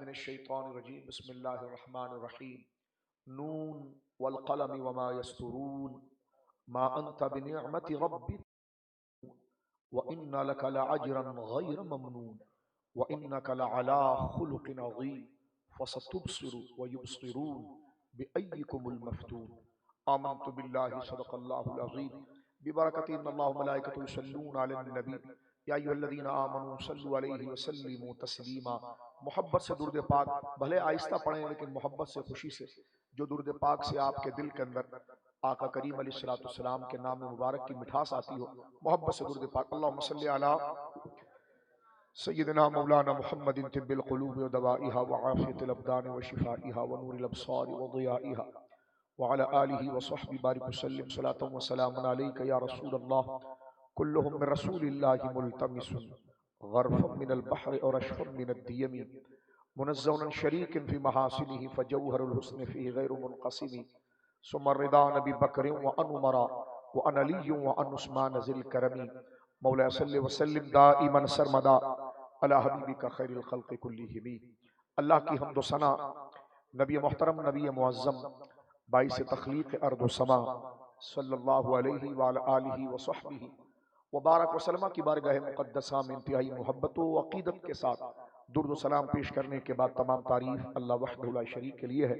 من الشیطان الرجیم بسم اللہ الرحمن الرحیم نون والقلم وما يسطرون ما انت بنعمت ربک وان لك لعجرا غیر ممنون وانك لعلى خلق عظیم فستبصر ويبصرون بأيكم المفتون آمنت باللہ صدق اللہ العظیم ببرکت ان اللہ ملائکۃ یصلون علی النبی یا ایھا الذین آمنوا صلوا علیہ وسلموا تسلیما. محبت سے درود پاک بھلے آہستہ پڑھیں لیکن محبت سے خوشی سے جو درود پاک سے آپ کے دل کے اندر آقا کریم علیہ الصلوۃ والسلام کے نام مبارک کی مٹھاس آتی ہو محبت سے درود پاک. اللہم صلی علی سیدنا مولانا محمد طب القلوب ودوائها وعافیۃ الابدان وشفائها ونور الابصار وضیائها وعلى آلہ وصحبہ بارک وسلم صلاۃ وسلام علیک یا رسول اللہ کلہم من رسول اللہ ملتمس غرفا من البحر ورشفا من الدیم منزونا شریک فی محاسنہ فجوہر الحسن فیہ غیر منقسم ثم الرضا نبی بکر وعن عمر وعن علی وعن عثمان ذی الکرم. مولا صلی وسلم دائما سرمدا علی حبیبک خیر الخلق کلہم. اللہ کی حمد و ثنا نبی محترم نبی معظم باعث تخلیق ارض و سما صلی اللہ علیہ وعلی آلہ وصحبہ وبارک وسلم کی بارگاہ مقدسہ میں انتہائی محبت و عقیدت کے ساتھ درود و سلام پیش کرنے کے بعد تمام تعریف اللہ وحدہ لا شریک کے لیے ہے.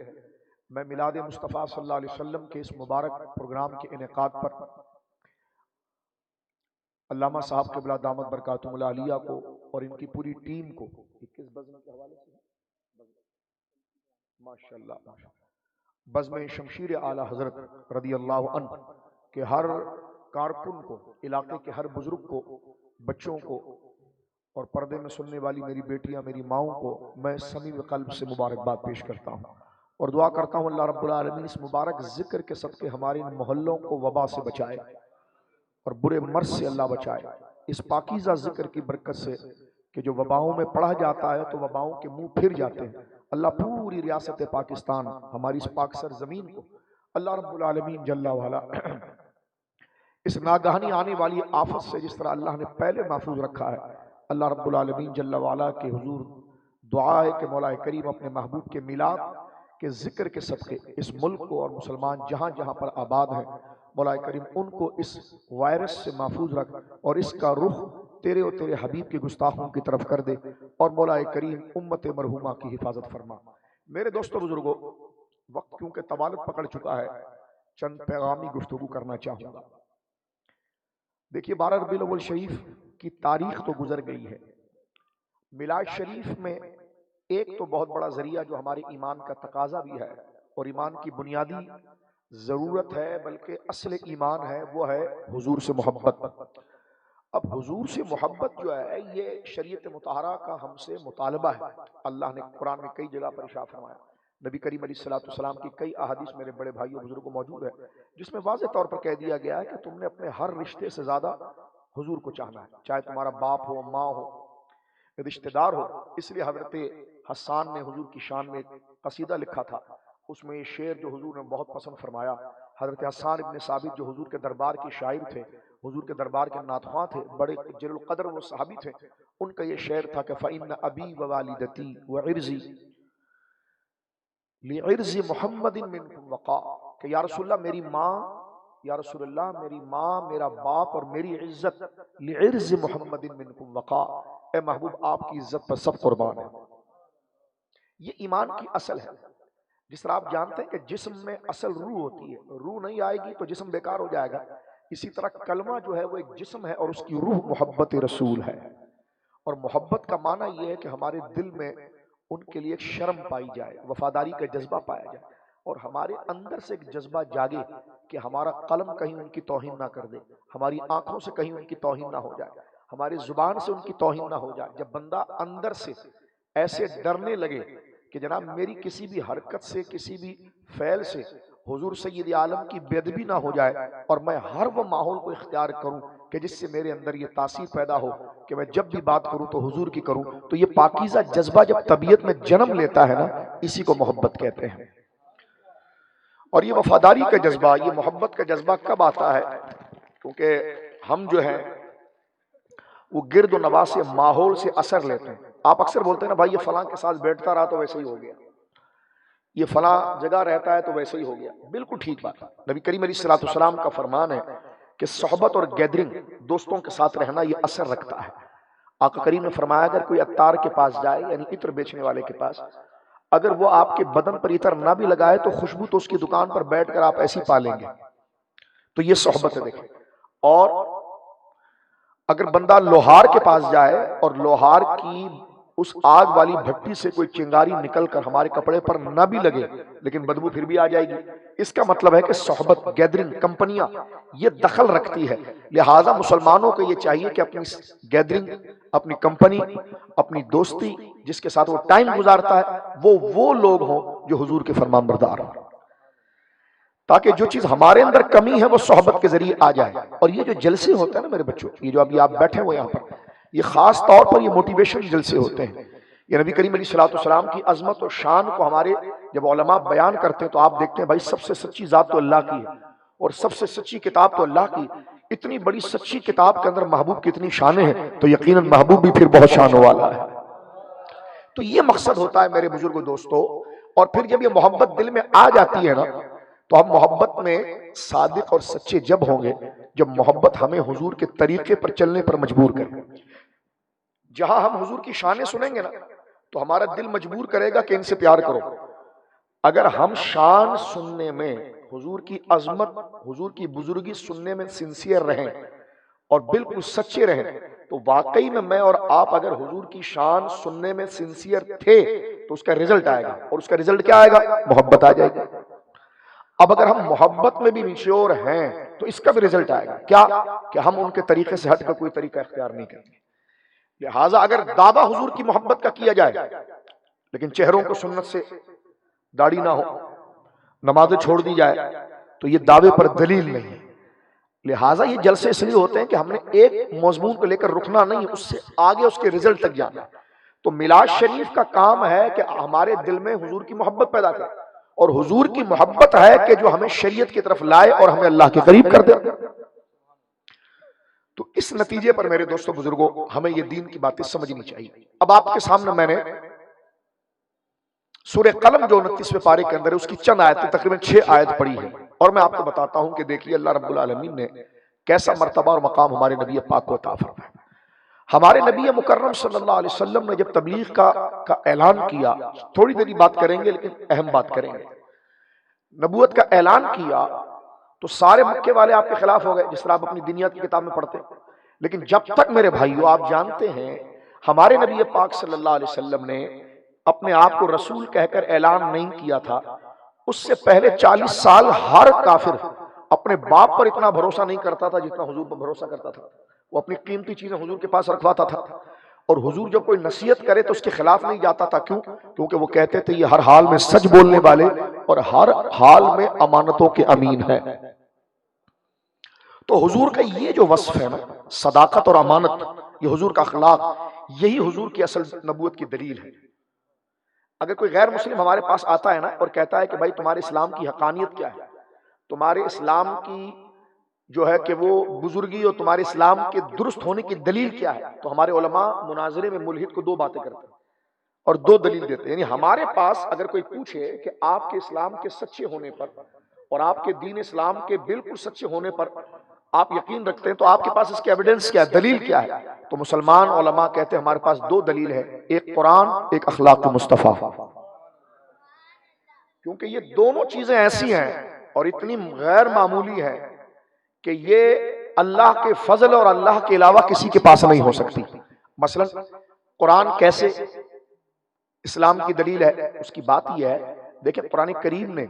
میں میلاد مصطفیٰ صلی اللہ علیہ وسلم کے اس مبارک پروگرام کے انعقاد پر علامہ صاحب قبلہ دامت برکاتہم العالیہ کو اور ان کی پوری ٹیم کو کس بزم کے حوالے سے ماشاءاللہ بزم شمشیر اعلی حضرت رضی اللہ عنہ کہ ہر کارکن کو علاقے کے ہر بزرگ کو بچوں کو اور پردے میں سننے والی میری بیٹیاں میری ماؤں کو میں صمیم قلب سے مبارکباد پیش کرتا ہوں اور دعا کرتا ہوں اللہ رب العالمین اس مبارک ذکر کے صدقے ہمارے ان محلوں کو وبا سے بچائے اور برے مرض سے اللہ بچائے. اس پاکیزہ ذکر کی برکت سے کہ جو وباؤں میں پڑھا جاتا ہے تو وباؤں کے منہ پھر جاتے ہیں. اللہ پوری ریاست پاکستان ہماری اس پاک سر زمین کو اللہ رب العالمین جل وعلا اس ناگہانی آنے والی آفت سے جس طرح اللہ نے پہلے محفوظ رکھا ہے اللہ رب العالمین جل وعلا کے حضور دعا ہے کہ مولا کریم اپنے محبوب کے میلاد کے ذکر کے صدقے اس ملک کو اور مسلمان جہاں جہاں پر آباد ہیں مولا کریم ان کو اس وائرس سے محفوظ رکھ اور اس کا رخ تیرے اور تیرے حبیب کے گستاخوں کی طرف کر دے اور مولا کریم امت مرحومہ کی حفاظت فرما. میرے دوستو بزرگوں وقت کیونکہ طوالت پکڑ چکا ہے چند پیغامی گفتگو کرنا چاہوں گا. دیکھیے 12 ربیع الاول شریف کی تاریخ تو گزر گئی ہے. میلاد شریف میں ایک تو بہت بڑا ذریعہ جو ہمارے ایمان کا تقاضا بھی ہے اور ایمان کی بنیادی ضرورت ہے بلکہ اصل ایمان ہے وہ ہے حضور سے محبت. اب حضور سے محبت جو ہے یہ شریعت مطہرہ کا ہم سے مطالبہ ہے. اللہ نے قرآن میں کئی جگہ پر ارشاد فرمایا. نبی کریم علیہ الصلوۃ والسلام کی کئی احادیث میرے بڑے بھائیوں بزرگوں موجود ہے جس میں واضح طور پر کہہ دیا گیا ہے کہ تم نے اپنے ہر رشتے سے زیادہ حضور کو چاہنا ہے چاہے تمہارا باپ ہو ماں ہو رشتہ دار ہو. اس لیے حضرت حسان نے حضور کی شان میں ایک قصیدہ لکھا تھا. اس میں یہ شعر جو حضور نے بہت پسند فرمایا. حضرت حسان ابن ثابت جو حضور کے دربار کے شاعر تھے حضور کے دربار کے نعت خواں تھے بڑے جلیل القدر وہ صحابی تھے. ان کا یہ شعر تھا کہ فإن أبي ووالدتي وعرضي لعرض محمد منكم وقاء کہ یا رسول اللہ میری ماں یا رسول اللہ میری ماں میرا باپ اور میری عزت لعرض محمد منكم وقاء اے محبوب آپ کی عزت پر سب قربان ہے. یہ ایمان کی اصل ہے. جس طرح آپ جانتے ہیں کہ جسم میں اصل روح ہوتی ہے روح نہیں آئے گی تو جسم بیکار ہو جائے گا. اسی طرح کلمہ جو ہے وہ ایک جسم ہے اور اس کی روح محبت رسول ہے. اور محبت کا معنی یہ ہے کہ ہمارے دل میں ان کے لیے ایک شرم پائی جائے وفاداری کا جذبہ پایا جائے اور ہمارے اندر سے ایک جذبہ جاگے کہ ہمارا قلم کہیں ان کی توہین نہ کر دے ہماری آنکھوں سے کہیں ان کی توہین نہ ہو جائے ہماری زبان سے ان کی توہین نہ ہو جائے. جب بندہ اندر سے ایسے ڈرنے لگے کہ جناب میری کسی بھی حرکت سے کسی بھی فعل سے حضور سید عالم کی بے ادبی نہ ہو جائے اور میں ہر وہ ماحول کو اختیار کروں کہ جس سے میرے اندر یہ تاثیر پیدا ہو کہ میں جب بھی بات کروں تو حضور کی کروں تو یہ پاکیزہ جذبہ جب طبیعت میں جنم لیتا ہے نا اسی کو محبت کہتے ہیں. اور یہ وفاداری کا جذبہ یہ محبت کا جذبہ کب آتا ہے کیونکہ ہم جو ہیں وہ گرد و نواح سے ماحول سے اثر لیتے ہیں. آپ اکثر بولتے ہیں نا بھائی یہ فلاں کے ساتھ بیٹھتا رہا تو ویسے ہی ہو گیا، یہ فلاں جگہ رہتا ہے تو ویسے ہی ہو گیا. بالکل ٹھیک بات. نبی کریم علیہ الصلوۃ والسلام کا فرمان ہے کہ صحبت اور گیدرنگ، دوستوں کے ساتھ رہنا، یہ اثر رکھتا ہے. آقا کریم نے فرمایا اگر کوئی عطار کے پاس جائے، یعنی عطر بیچنے والے کے پاس، اگر وہ آپ کے بدن پر عطر نہ بھی لگائے تو خوشبو تو اس کی دکان پر بیٹھ کر آپ ایسی پالیں گے. تو یہ صحبت ہے. دیکھیں، اور اگر بندہ لوہار کے پاس جائے اور لوہار کی اس آگ والی بھٹی سے کوئی چنگاری نکل کر ہمارے کپڑے پر نہ بھی لگے لیکن بدبو پھر بھی آ جائے گی، اس کا مطلب ہے کہ صحبت، گیدرنگ، کمپنیاں یہ دخل رکھتی ہے. لہٰذا مسلمانوں کو یہ چاہیے کہ اپنی گیدرنگ، اپنی کمپنی، اپنی دوستی، جس کے ساتھ وہ ٹائم گزارتا ہے، وہ لوگ ہوں جو حضور کے فرمان بردار ہوں، تاکہ جو چیز ہمارے اندر کمی ہے وہ صحبت کے ذریعے آ جائے. اور یہ جو جلسے ہوتے ہیں نا میرے بچوں، یہ جو ابھی آپ بیٹھے ہوئے یہاں پر، یہ خاص طور پر یہ موٹیویشن جلسے ہوتے ہیں. یہ نبی کریم علیہ الصلوۃ والسلام کی عظمت اور شان کو ہمارے جب علماء بیان کرتے ہیں تو آپ دیکھتے ہیں بھائی سب سے سچی ذات تو اللہ کی ہے اور سب سے سچی کتاب تو اللہ کی. اتنی بڑی سچی کتاب کے اندر محبوب کی اتنی شانیں ہیں تو یقیناً محبوب بھی پھر بہت شانوں والا ہے. تو یہ مقصد ہوتا ہے میرے بزرگوں دوستو. اور پھر جب یہ محبت دل میں آ جاتی ہے نا تو ہم محبت میں صادق اور سچے جب ہوں گے جب محبت ہمیں حضور کے طریقے پر چلنے پر مجبور کرے. جہاں ہم حضور کی شانیں سنیں گے نا تو ہمارا دل مجبور کرے گا کہ ان سے پیار کرو. اگر ہم شان سننے میں، حضور کی عظمت، حضور کی بزرگی سننے میں سنسیئر رہیں اور بالکل سچے رہیں تو واقعی میں اور آپ اگر حضور کی شان سننے میں سنسیئر تھے تو اس کا رزلٹ آئے گا. اور اس کا رزلٹ کیا آئے گا؟ محبت آ جائے گی. اب اگر ہم محبت میں بھی انشور ہیں تو اس کا بھی رزلٹ آئے گا. کیا؟ کہ ہم ان کے طریقے سے ہٹ کر کوئی طریقہ اختیار نہیں کریں گے. لہٰذا اگر دعویٰ حضور کی محبت کا کیا جائے لیکن چہروں کو سنت سے داڑھی نہ ہو، نمازیں چھوڑ دی جائے تو یہ دعوے پر دلیل نہیں. لہٰذا یہ جلسے اس لیے ہوتے ہیں کہ ہم نے ایک مضمون کو لے کر رکنا نہیں، اس سے آگے اس کے رزلٹ تک جانا. تو میلاد شریف کا کام ہے کہ ہمارے دل میں حضور کی محبت پیدا کرے، اور حضور کی محبت ہے کہ جو ہمیں شریعت کی طرف لائے اور ہمیں اللہ کے قریب کر دے. تو اس نتیجے پر میرے دوستو بزرگوں ہمیں یہ دین کی باتیں سمجھنی چاہیے. اب آپ کے سامنے میں نے سورہ قلم جو 29ویں پارے کے اندر ہے اس کی چند آیتیں، تقریباً 6 آیت پڑھی ہے، اور میں آپ کو بتاتا ہوں کہ دیکھیے اللہ رب العالمین نے کیسا مرتبہ اور مقام ہمارے نبی پاک کو عطا فرمایا. ہمارے نبی مکرم صلی اللہ علیہ وسلم نے جب تبلیغ کا اعلان کیا، تھوڑی دیر بات کریں گے لیکن اہم بات کریں گے، نبوت کا اعلان کیا تو سارے مکے والے آپ کے خلاف ہو گئے، جس طرح آپ اپنی دنیات کی کتاب میں پڑھتے ہیں. لیکن جب تک میرے بھائیو آپ جانتے ہیں ہمارے نبی پاک صلی اللہ علیہ وسلم نے اپنے آپ کو رسول کہہ کر اعلان نہیں کیا تھا، اس سے پہلے 40 سال ہر کافر اپنے باپ پر اتنا بھروسہ نہیں کرتا تھا جتنا حضور پر بھروسہ کرتا تھا. وہ اپنی قیمتی چیزیں حضور کے پاس رکھواتا تھا، اور حضور جب کوئی نصیحت کرے تو اس کے خلاف نہیں جاتا تھا. کیوں؟ کیونکہ وہ کہتے تھے یہ ہر حال میں سچ بولنے والے اور ہر حال میں امانتوں کے امین ہیں. تو حضور کا یہ جو وصف ہے نا، صداقت اور امانت، یہ حضور کا اخلاق، یہی حضور کی اصل نبوت کی دلیل ہے. اگر کوئی غیر مسلم ہمارے پاس آتا ہے نا اور کہتا ہے کہ بھائی تمہارے اسلام کی حقانیت کیا ہے، تمہارے اسلام کی جو ہے کہ وہ بزرگی اور تمہارے اسلام کے درست ہونے کی دلیل کیا ہے، تو ہمارے علماء مناظرے میں ملحد کو 2 باتیں کرتے ہیں اور 2 دلیل دیتے ہیں. یعنی ہمارے پاس اگر کوئی پوچھے کہ آپ کے اسلام کے سچے ہونے پر اور آپ کے دین اسلام کے بالکل سچے ہونے پر آپ یقین رکھتے ہیں تو آپ کے پاس اس کی ایویڈنس کیا ہے، دلیل کیا ہے، تو مسلمان علماء کہتے ہیں ہمارے پاس 2 دلیل ہے، ایک قرآن، ایک اخلاق مصطفیٰ. کیونکہ یہ دونوں چیزیں ایسی ہیں اور اتنی غیر معمولی ہیں کہ یہ اللہ کے فضل اور اللہ کے علاوہ کسی کے پاس نہیں ہو سکتی. مثلا قرآن کیسے اسلام کی دلیل ہے، اس کی بات یہ ہے، دیکھیں قرآن کریم نے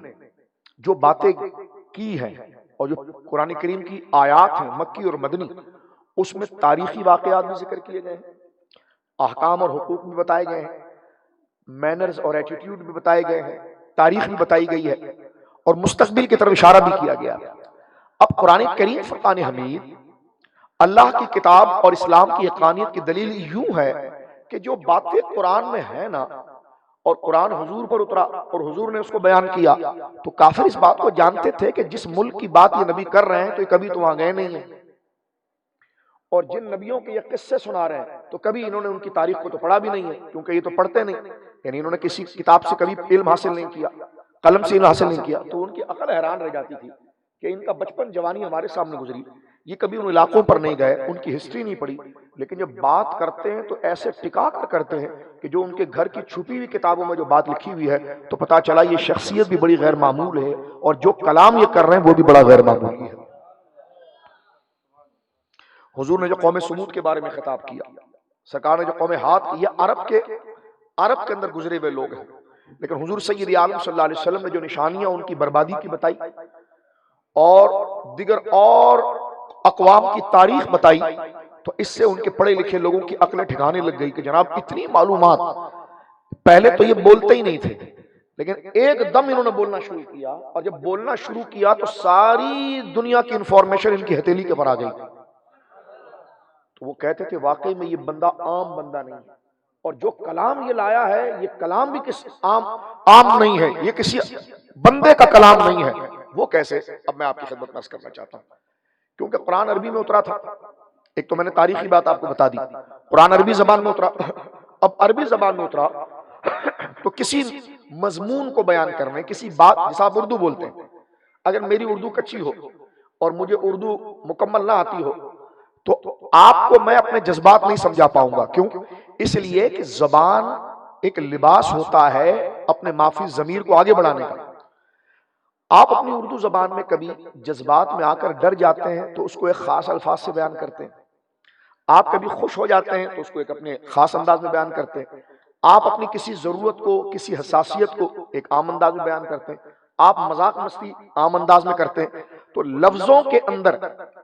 جو باتیں کی ہیں اور جو قرآن کریم کی آیات ہیں مکی اور مدنی، اس میں تاریخی واقعات بھی ذکر کیے گئے ہیں، احکام اور حقوق بھی بتائے گئے ہیں، مینرز اور ایٹیٹیوڈ بھی بتائے گئے ہیں، تاریخ بھی بتائی گئی ہے اور مستقبل کی طرف اشارہ بھی کیا گیا. اب قرآن کریم فرقان حمید اللہ کی کتاب اور اسلام کی حقانیت کی دلیل یوں ہے کہ جو باتیں قرآن میں ہیں نا، اور قرآن حضور پر اترا اور حضور نے اس کو بیان کیا، تو کافر اس بات کو جانتے تھے کہ جس ملک کی بات یہ نبی کر رہے ہیں تو یہ کبھی تو وہاں گئے نہیں ہیں، اور جن نبیوں کے یہ قصے سنا رہے ہیں تو کبھی انہوں نے ان کی تاریخ کو تو پڑھا بھی نہیں ہے، کیونکہ یہ تو پڑھتے نہیں، یعنی انہوں نے کسی کتاب سے کبھی علم حاصل نہیں کیا، قلم سے علم حاصل نہیں کیا، تو ان کی عقل حیران رہ جاتی تھی کہ ان کا بچپن جوانی ہمارے سامنے گزری، یہ کبھی ان علاقوں پر نہیں گئے، ان کی ہسٹری نہیں پڑھی، لیکن جب بات کرتے ہیں تو ایسے ٹکا کر کرتے ہیں کہ جو ان کے گھر کی چھپی ہوئی کتابوں میں جو بات لکھی ہوئی ہے تو پتہ چلا یہ شخصیت بھی بڑی غیر معمول ہے، اور جو کلام یہ کر رہے ہیں وہ بھی بڑا غیر معمولی ہے۔ حضور نے جو قوم سمود کے بارے میں خطاب کیا، سرکار نے جو قوم ہاد کی، یہ عرب کے اندر گزرے ہوئے لوگ ہیں، لیکن حضور سید عالم صلی اللہ علیہ وسلم نے جو نشانیاں ان کی بربادی کی بتائی اور دیگر اور اقوام کی تاریخ بتائی، تو اس سے ان کے پڑھے لکھے لوگوں کی عقلیں ٹھکانے لگ گئی کہ جناب اتنی معلومات، پہلے تو یہ بولتے ہی نہیں تھے، لیکن ایک دم انہوں نے بولنا شروع کیا، اور جب بولنا شروع کیا تو ساری دنیا کی انفارمیشن ان کی ہتھیلی کے پر آ گئی۔ تو وہ کہتے تھے واقعی میں یہ بندہ عام بندہ نہیں ہے، اور جو کلام یہ لایا ہے یہ کلام بھی کس عام نہیں ہے، یہ کسی بندے کا کلام نہیں ہے۔ وہ کیسے؟ اب میں آپ کی خدمت میں عرض کرنا چاہتا ہوں، کیونکہ قرآن عربی میں اترا تھا، ایک تو میں نے تاریخی بات آپ کو بتا دی، قرآن عربی زبان میں اترا، اب عربی زبان میں اترا تو کسی مضمون کو بیان کرنے، کسی بات، جیسا آپ اردو بولتے ہیں، اگر میری اردو کچی ہو اور مجھے اردو مکمل نہ آتی ہو تو آپ کو میں اپنے جذبات نہیں سمجھا پاؤں گا۔ کیوں؟ اس لیے کہ زبان ایک لباس ہوتا ہے اپنے معافی ضمیر کو آگے بڑھانے کا۔ آپ اپنی اردو زبان میں کبھی جذبات میں آ کر ڈر جاتے ہیں تو اس کو ایک خاص الفاظ سے بیان کرتے ہیں، آپ کبھی خوش ہو جاتے ہیں تو اس کو ایک اپنے خاص انداز میں بیان کرتے ہیں، آپ اپنی کسی ضرورت کو، کسی حساسیت کو ایک عام انداز میں بیان کرتے ہیں، آپ مذاق مستی عام انداز میں کرتے ہیں۔ تو لفظوں کے اندر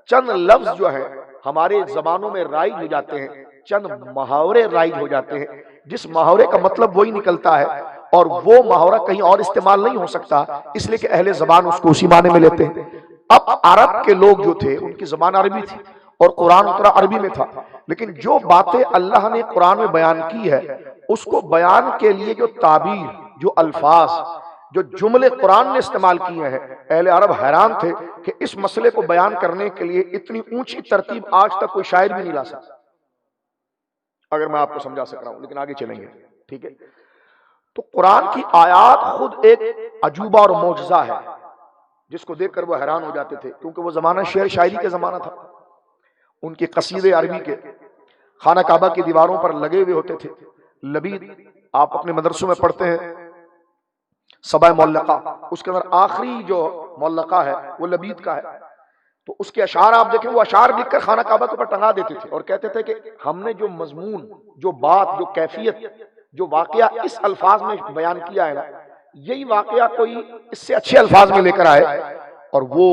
چند لفظ جو ہیں ہمارے زبانوں میں رائج ہو جاتے ہیں، چند محاورے رائج ہو جاتے ہیں، جس محاورے کا مطلب وہی نکلتا ہے اور وہ محاورہ کہیں اور استعمال نہیں ہو سکتا، اس لیے کہ اہل زبان اس کو اسی معنی میں لیتے ہیں۔ اب عرب کے لوگ جو تھے ان کی زبان عربی تھی اور قرآن اترا عربی میں تھا، لیکن جو باتیں اللہ نے قرآن میں بیان کی ہے اس کو بیان کے لیے جو تعبیر، جو الفاظ، جو جملے قرآن نے استعمال کیے ہیں، اہل عرب حیران تھے کہ اس مسئلے کو بیان کرنے کے لیے اتنی اونچی ترتیب آج تک کوئی شاعر بھی نہیں لا سکتا، اگر میں آپ کو سمجھا سک رہا ہوں، لیکن آگے چلیں گے، ٹھیک ہے؟ تو قرآن کی آیات خود ایک عجوبہ اور معجزہ ہے جس کو دیکھ کر وہ حیران ہو جاتے تھے، کیونکہ وہ زمانہ شعر شاعری کے زمانہ تھا، ان کے قصیدے عربی کے خانہ کعبہ کی دیواروں پر لگے ہوئے ہوتے تھے۔ لبید آپ اپنے مدرسوں میں پڑھتے ہیں سبع معلقہ، اس کے اندر آخری جو معلقہ ہے وہ لبید کا ہے، تو اس کے اشعار آپ دیکھیں، وہ اشعار لکھ کر خانہ کعبہ کے اوپر ٹنگا دیتے تھے اور کہتے تھے کہ ہم نے جو مضمون، جو بات، جو کیفیت، جو واقعہ اس الفاظ میں بیان کیا ہے نا، یہی واقعہ کوئی اس سے اچھے الفاظ میں لے کر آئے۔ اور وہ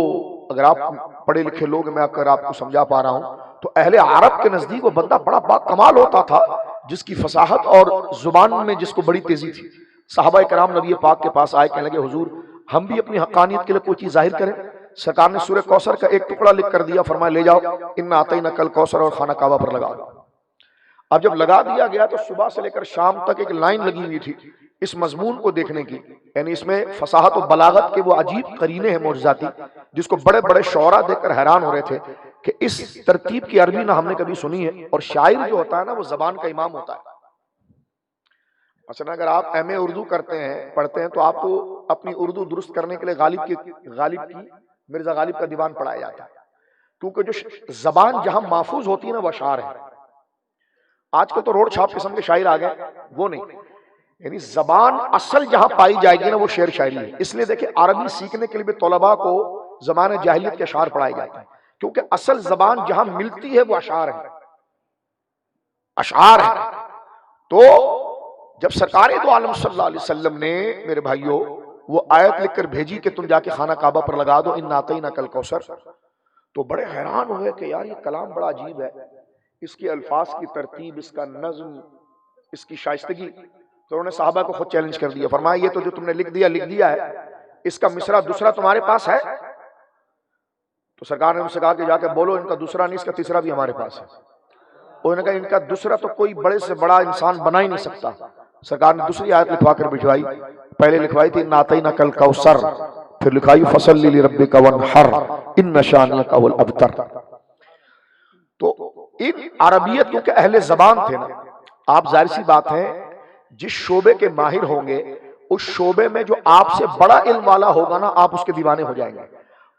اگر آپ پڑھے لکھے لوگ، میں اگر آپ کو سمجھا پا رہا ہوں، تو اہل عرب کے نزدیک وہ بندہ بڑا با کمال ہوتا تھا جس کی فصاحت اور زبان میں جس کو بڑی تیزی تھی۔ صحابہ کرام نبی پاک کے پاس آئے، کہنے لگے حضور ہم بھی اپنی حقانیت کے لیے کوئی چیز ظاہر کریں۔ سرکار نے سورہ کوثر کا ایک ٹکڑا لکھ کر دیا، فرمایا لے جاؤ، انا اعطیناک الکوثر، اور خانہ کعبہ پر لگا دو۔ اب جب لگا دیا گیا تو صبح سے لے کر شام تک ایک لائن لگی ہوئی تھی اس مضمون کو دیکھنے کی، یعنی اس میں فصاحت و بلاغت کے وہ عجیب قرینے ہیں معجزاتی، جس کو بڑے بڑے شعراء دیکھ کر حیران ہو رہے تھے کہ اس ترتیب کی عربی نہ ہم نے کبھی سنی ہے۔ اور شاعر جو ہوتا ہے نا وہ زبان کا امام ہوتا ہے۔ مثلا اگر آپ ایم اے اردو کرتے ہیں، پڑھتے ہیں، تو آپ کو اپنی اردو درست کرنے کے لیے غالب کی مرزا غالب کا دیوان پڑھایا جاتا ہے، کیونکہ جو زبان جہاں محفوظ ہوتی ہے نا وہ اشعار ہے۔ آج کل تو روڈ چھاپ قسم کے شاعر آ گئے، وہ نہیں، یعنی زبان اصل جہاں پائی جائے گی نا وہ شعر شاعری ہے۔ اس لیے دیکھیں عربی سیکھنے کے لیے بھی طلباء کو زمانہ جاہلیت کے اشعار پڑھائے جاتے ہیں، کیونکہ اصل زبان جہاں ملتی ہے وہ اشعار ہے، اشعار ہے۔ تو جب سرکار دو عالم صلی اللہ علیہ وسلم نے میرے بھائیوں وہ آیت لکھ کر بھیجی کہ تم جا کے خانہ کعبہ پر لگا دو انا اعطیناک الکوثر، تو بڑے حیران ہوئے کہ یار یہ کلام بڑا عجیب ہے، اس کے الفاظ کی ترتیب، اس کا نظم، اس کی شائستگی۔ تو انہوں نے صحابہ کو خود چیلنج کر دیا، فرمایا یہ تو جو تم نے لکھ دیا ہے، اس کا مصرع دوسرا تمہارے پاس ہے؟ تو سرکار نے ان سے کہا کہ جا کے بولو ان کا دوسرا نہیں، اس کا تیسرا بھی ہمارے پاس ہے۔ انہوں نے کہا ان کا دوسرا تو کوئی بڑے سے بڑا انسان بنا ہی نہیں سکتا۔ سرکار نے دوسری آیت لکھوا کر بھجوائی، پہلے لکھوائی تھی انا اعطیناک الکوثر، پھر لکھائی فصل لربک وانحر ان شانئک هو الابتر۔ تو ان عربیت کیونکہ اہل زبان تھے نا، آپ ظاہر سی بات ہے جس شعبے کے ماہر ہوں گے اس شعبے میں جو آپ سے بڑا علم والا ہوگا نا آپ اس کے دیوانے ہو جائیں گے.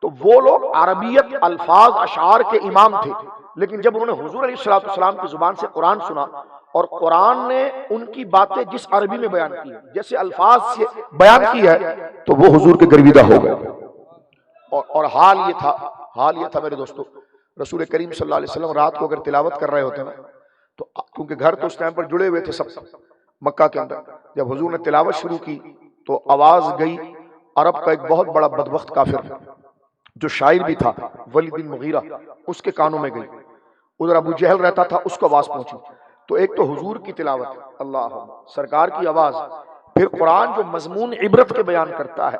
تو وہ لوگ عربیت الفاظ اشعار کے امام تھے، لیکن جب انہوں نے حضور علیہ الصلوۃ والسلام کی زبان سے قرآن سنا اور قرآن نے ان کی باتیں جس عربی میں بیان کی جیسے الفاظ سے بیان کی ہے تو وہ حضور کے گرویدہ ہو گئے. اور حال یہ تھا میرے دوستو، رسول کریم صلی اللہ علیہ وسلم رات کو اگر تلاوت کر رہے ہوتے نا تو کیونکہ گھر تو اس ٹائم پر جڑے ہوئے تھے سب مکہ کے اندر، جب حضور نے تلاوت شروع کی تو آواز گئی. عرب کا ایک بہت بڑا بدبخت کافر جو شاعر بھی تھا ولید بن مغیرہ، اس کے کانوں میں گئی. ادھر ابو جہل رہتا تھا، اس کو آواز پہنچی. تو ایک تو حضور کی تلاوت، اللہ سرکار کی آواز، پھر قرآن جو مضمون عبرت کے بیان کرتا ہے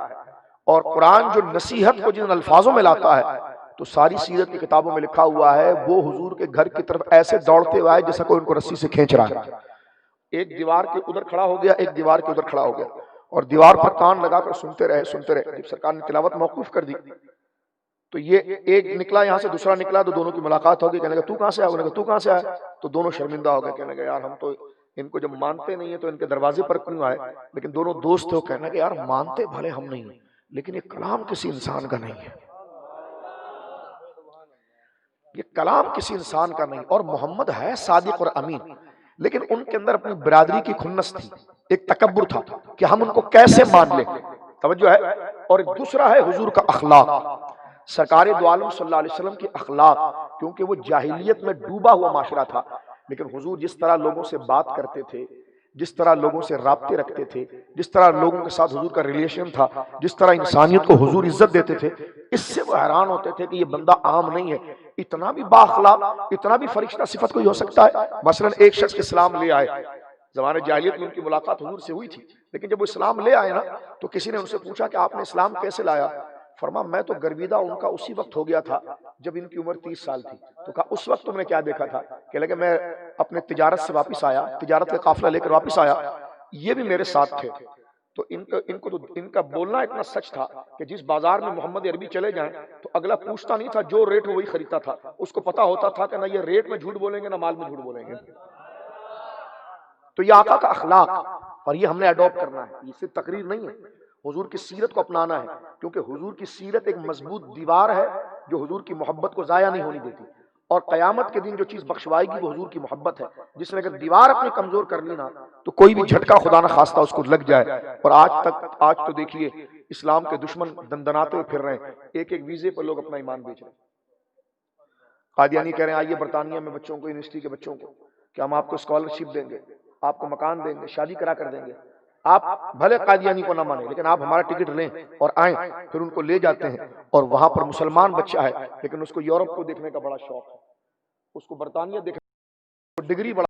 اور قرآن جو نصیحت کو جن الفاظوں میں لاتا ہے، تو ساری سیرت کی کتابوں میں لکھا ہوا ہے وہ حضور کے گھر کی طرف ایسے دوڑتے ہوئے آئے جیسا کوئی ان کو رسی سے کھینچ رہا ہے. ایک دیوار کے ادھر کھڑا ہو گیا، ایک دیوار کے ادھر کھڑا ہو گیا اور دیوار پر کان لگا کر سنتے رہے. جب سرکار نے تلاوت موقوف کر دی تو یہ ایک نکلا یہاں سے، دوسرا نکلا، تو دونوں کی ملاقات ہوگی. کہنے لگا تو کہاں سے آیا؟ انہوں نے کہا تو کہاں سے آیا؟ تو دونوں شرمندہ ہو گئے. کہنے لگا یار ہم تو ان کو جب مانتے نہیں ہیں تو ان کے دروازے پر کیوں آئے؟ لیکن دونوں دوست ہو. کہنے لگا یار مانتے بھلے ہم نہیں ہیں لیکن یہ کلام کسی انسان کا نہیں ہے، یہ کلام کسی انسان کا نہیں. اور محمد ہے صادق اور امین، لیکن ان کے اندر اپنی برادری کی کھنس تھی، ایک تکبر تھا کہ ہم ان کو کیسے مان لیں. توجہ ہے. اور دوسرا ہے حضور کا اخلاق، سرکار دو عالم صلی اللہ علیہ وسلم کی اخلاق، کیونکہ وہ جاہلیت میں ڈوبا ہوا معاشرہ تھا، لیکن حضور جس طرح لوگوں سے بات کرتے تھے، جس طرح لوگوں سے رابطے رکھتے تھے، جس طرح لوگوں کے ساتھ حضور کا ریلیشن تھا، جس طرح انسانیت کو حضور عزت دیتے تھے، اس سے وہ حیران ہوتے تھے کہ یہ بندہ عام نہیں ہے، اتنا بھی بااخلاق، اتنا بھی فرشتہ صفت کوئی ہو سکتا ہے. مثلا ایک شخص اسلام لے آئے، زمانے جاہلیت میں ان کی ملاقات حضور سے ہوئی تھی، لیکن جب وہ اسلام لے آئے نا تو کسی نے ان سے پوچھا کہ آپ نے اسلام کیسے لایا؟ فرما میں تو گرویدہ ان کا اسی وقت ہو گیا تھا جب ان کی عمر 30 سال تھی. تو کہا اس وقت تم نے کیا دیکھا تھا؟ کہ لگے میں اپنے تجارت سے واپس آیا، تجارت کا قافلہ لے کر واپس آیا، یہ بھی میرے ساتھ تھے. تو ان کا بولنا اتنا سچ تھا کہ جس بازار میں محمد عربی چلے جائیں تو اگلا پوچھتا نہیں تھا، جو ریٹ ہو وہی خریدتا تھا. اس کو پتا ہوتا تھا کہ نہ یہ ریٹ میں جھوٹ بولیں گے نہ مال میں جھوٹ بولیں گے. تو یہ آقا کا اخلاق، اور یہ ہم نے اڈاپٹ کرنا ہے، یہ صرف تقریر نہیں ہے، حضور کی سیرت کو اپنانا ہے. کیونکہ حضور کی سیرت ایک مضبوط دیوار ہے جو حضور کی محبت کو ضائع نہیں ہونی دیتی، اور قیامت کے دن جو چیز بخشوائے گی وہ حضور کی محبت ہے. جس نے اگر دیوار اپنی کمزور کر لی نا تو کوئی بھی جھٹکا خدا نہ خواستہ اس کو لگ جائے. اور آج تو دیکھیے اسلام کے دشمن دندناتے ہوئے پھر رہے ہیں، ایک ایک ویزے پر لوگ اپنا ایمان بیچ رہے ہیں. قادیانی کہہ رہے ہیں آئیے برطانیہ میں بچوں کو، یونیورسٹی کے بچوں کو، کہ ہم آپ کو اسکالرشپ دیں گے، آپ کو مکان دیں گے، شادی کرا کر دیں گے. آپ بھلے قادیانی کو نہ مانیں لیکن آپ ہمارا ٹکٹ لیں اور آئیں. پھر ان کو لے جاتے ہیں اور وہاں پر مسلمان بچہ ہے لیکن اس کو یورپ کو دیکھنے کا بڑا شوق ہے، اس کو برطانیہ دیکھنے کا ڈگری بڑا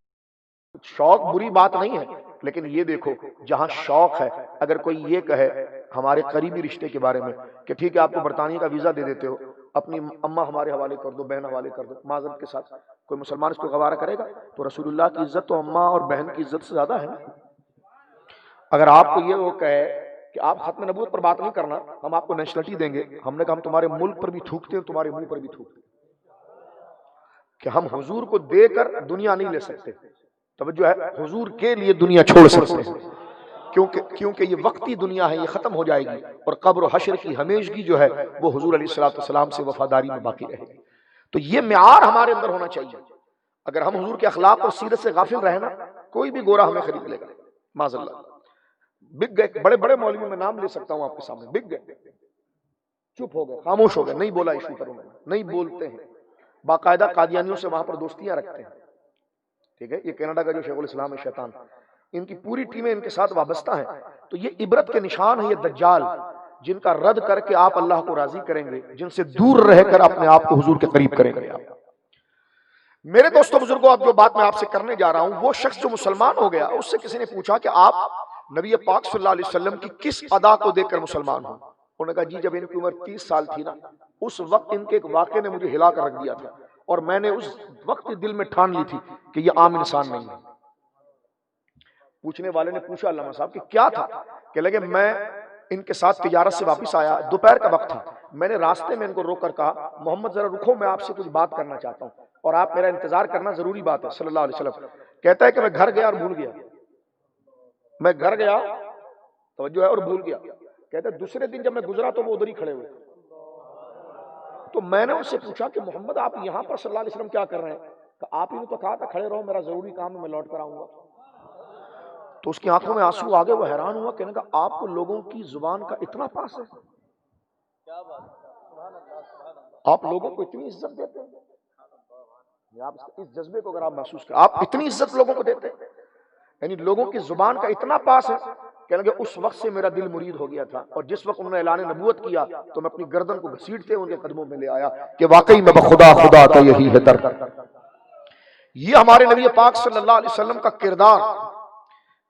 شوق. بری بات نہیں ہے، لیکن یہ دیکھو جہاں شوق ہے، اگر کوئی یہ کہے ہمارے قریبی رشتے کے بارے میں کہ ٹھیک ہے آپ کو برطانیہ کا ویزا دے دیتے ہو، اپنی اماں ہمارے حوالے کر دو، بہن حوالے کر دو، معذرت کے ساتھ کوئی مسلمان اس کو گوارا کرے گا؟ تو رسول اللہ کی عزت تو اماں اور بہن کی عزت سے زیادہ ہے نا. اگر آپ کو یہ وہ کہے کہ آپ ختم نبوت پر بات نہیں کرنا، ہم آپ کو نیشنلٹی دیں گے، ہم نے کہا ہم تمہارے ملک پر بھی تھوکتے ہیں، تمہارے منہ پر بھی تھوکتے ہیں، کہ ہم حضور کو دے کر دنیا نہیں لے سکتے. توجہ ہے، حضور کے لیے دنیا چھوڑ سکتے ہیں، کیونکہ یہ وقتی دنیا ہے، یہ ختم ہو جائے گی، اور قبر و حشر کی ہمیشگی جو ہے وہ حضور علیہ الصلوۃ والسلام سے وفاداری میں باقی رہے گی. تو یہ معیار ہمارے اندر ہونا چاہیے. اگر ہم حضور کے اخلاق اور سیرت سے غافل رہے نا، کوئی بھی گورا ہمیں خرید لے گا. معاذ اللہ. بک گئے بڑے بڑے مولوی، میں نام لے سکتا ہوں آپ کے سامنے، بک گئے، چپ ہو گئے، خاموش ہو گئے، نہیں بولا ایشو پر، انہوں نے نہیں بولتے ہیں. باقاعدہ قادیانیوں سے وہاں پر دوستیاں رکھتے ہیں. ٹھیک ہے، یہ کینیڈا کا جو شیخ الاسلام ہے شیطان، ان کی پوری ٹیمیں ان کے ساتھ وابستہ ہیں. تو یہ عبرت کے نشان ہے، یہ دجال جن کا رد کر کے آپ اللہ کو راضی کریں گے، جن سے دور رہ کر اپنے آپ کو حضور کے قریب کریں گے. میرے دوستوں بزرگوں، اب جو بات میں آپ سے کرنے جا رہا ہوں، وہ شخص جو مسلمان ہو گیا، اس سے کسی نے پوچھا کہ آپ نبی پاک صلی اللہ علیہ وسلم کی کس ادا کو دیکھ کر مسلمان ہوں؟ انہوں نے کہا جی جب ان کی عمر 30 سال تھی نا، اس وقت ان کے ایک واقعے نے مجھے ہلا کر رکھ دیا تھا، اور میں نے اس وقت دل میں ٹھان لی تھی کہ یہ عام انسان نہیں ہے. پوچھنے والے نے پوچھا علامہ صاحب کہ کیا تھا؟ کہ لگے میں ان کے ساتھ تجارت سے واپس آیا، دوپہر کا وقت تھا، میں نے راستے میں ان کو روک کر کہا محمد ذرا رکو، میں آپ سے کچھ بات کرنا چاہتا ہوں. اور آپ میرا انتظار کرنا ضروری بات ہے صلی اللہ علیہ وسلم. کہتا ہے کہ میں گھر گیا اور بھول گیا. میں گھر گیا توجہ ہے اور بھول گیا. کہتا ہے دوسرے دن جب میں گزرا تو وہ ادھر ہی کھڑے ہوئے. تو میں نے اس سے پوچھا کہ محمد آپ یہاں پر صلی اللہ علیہ وسلم کیا کر رہے ہیں؟ کہ آپ ہی نے تو کہا تھا کھڑے رہو میرا ضروری کام ہے میں لوٹ کر آؤں گا. تو اس کی آنکھوں میں آنسو آ گئے. وہ حیران ہوا کہنے کا آپ کو لوگوں کی زبان کا اتنا پاس ہے, آپ لوگوں کو اتنی عزت دیتے ہیں. آپ اس جذبے کو اگر آپ محسوس کریں, آپ اتنی عزت لوگوں کو دیتے ہیں, یعنی لوگوں کی زبان کا اتنا پاس ہے. کہنے لگے اس وقت سے میرا دل مرید ہو گیا تھا, اور جس وقت انہوں نے اعلان نبوت کیا تو میں اپنی گردن کو گھسیٹتے ان کے قدموں میں لے آیا کہ واقعی میں بخدا خدا کا یہی ہے در. یہ ہمارے نبی پاک صلی اللہ علیہ وسلم کا کردار,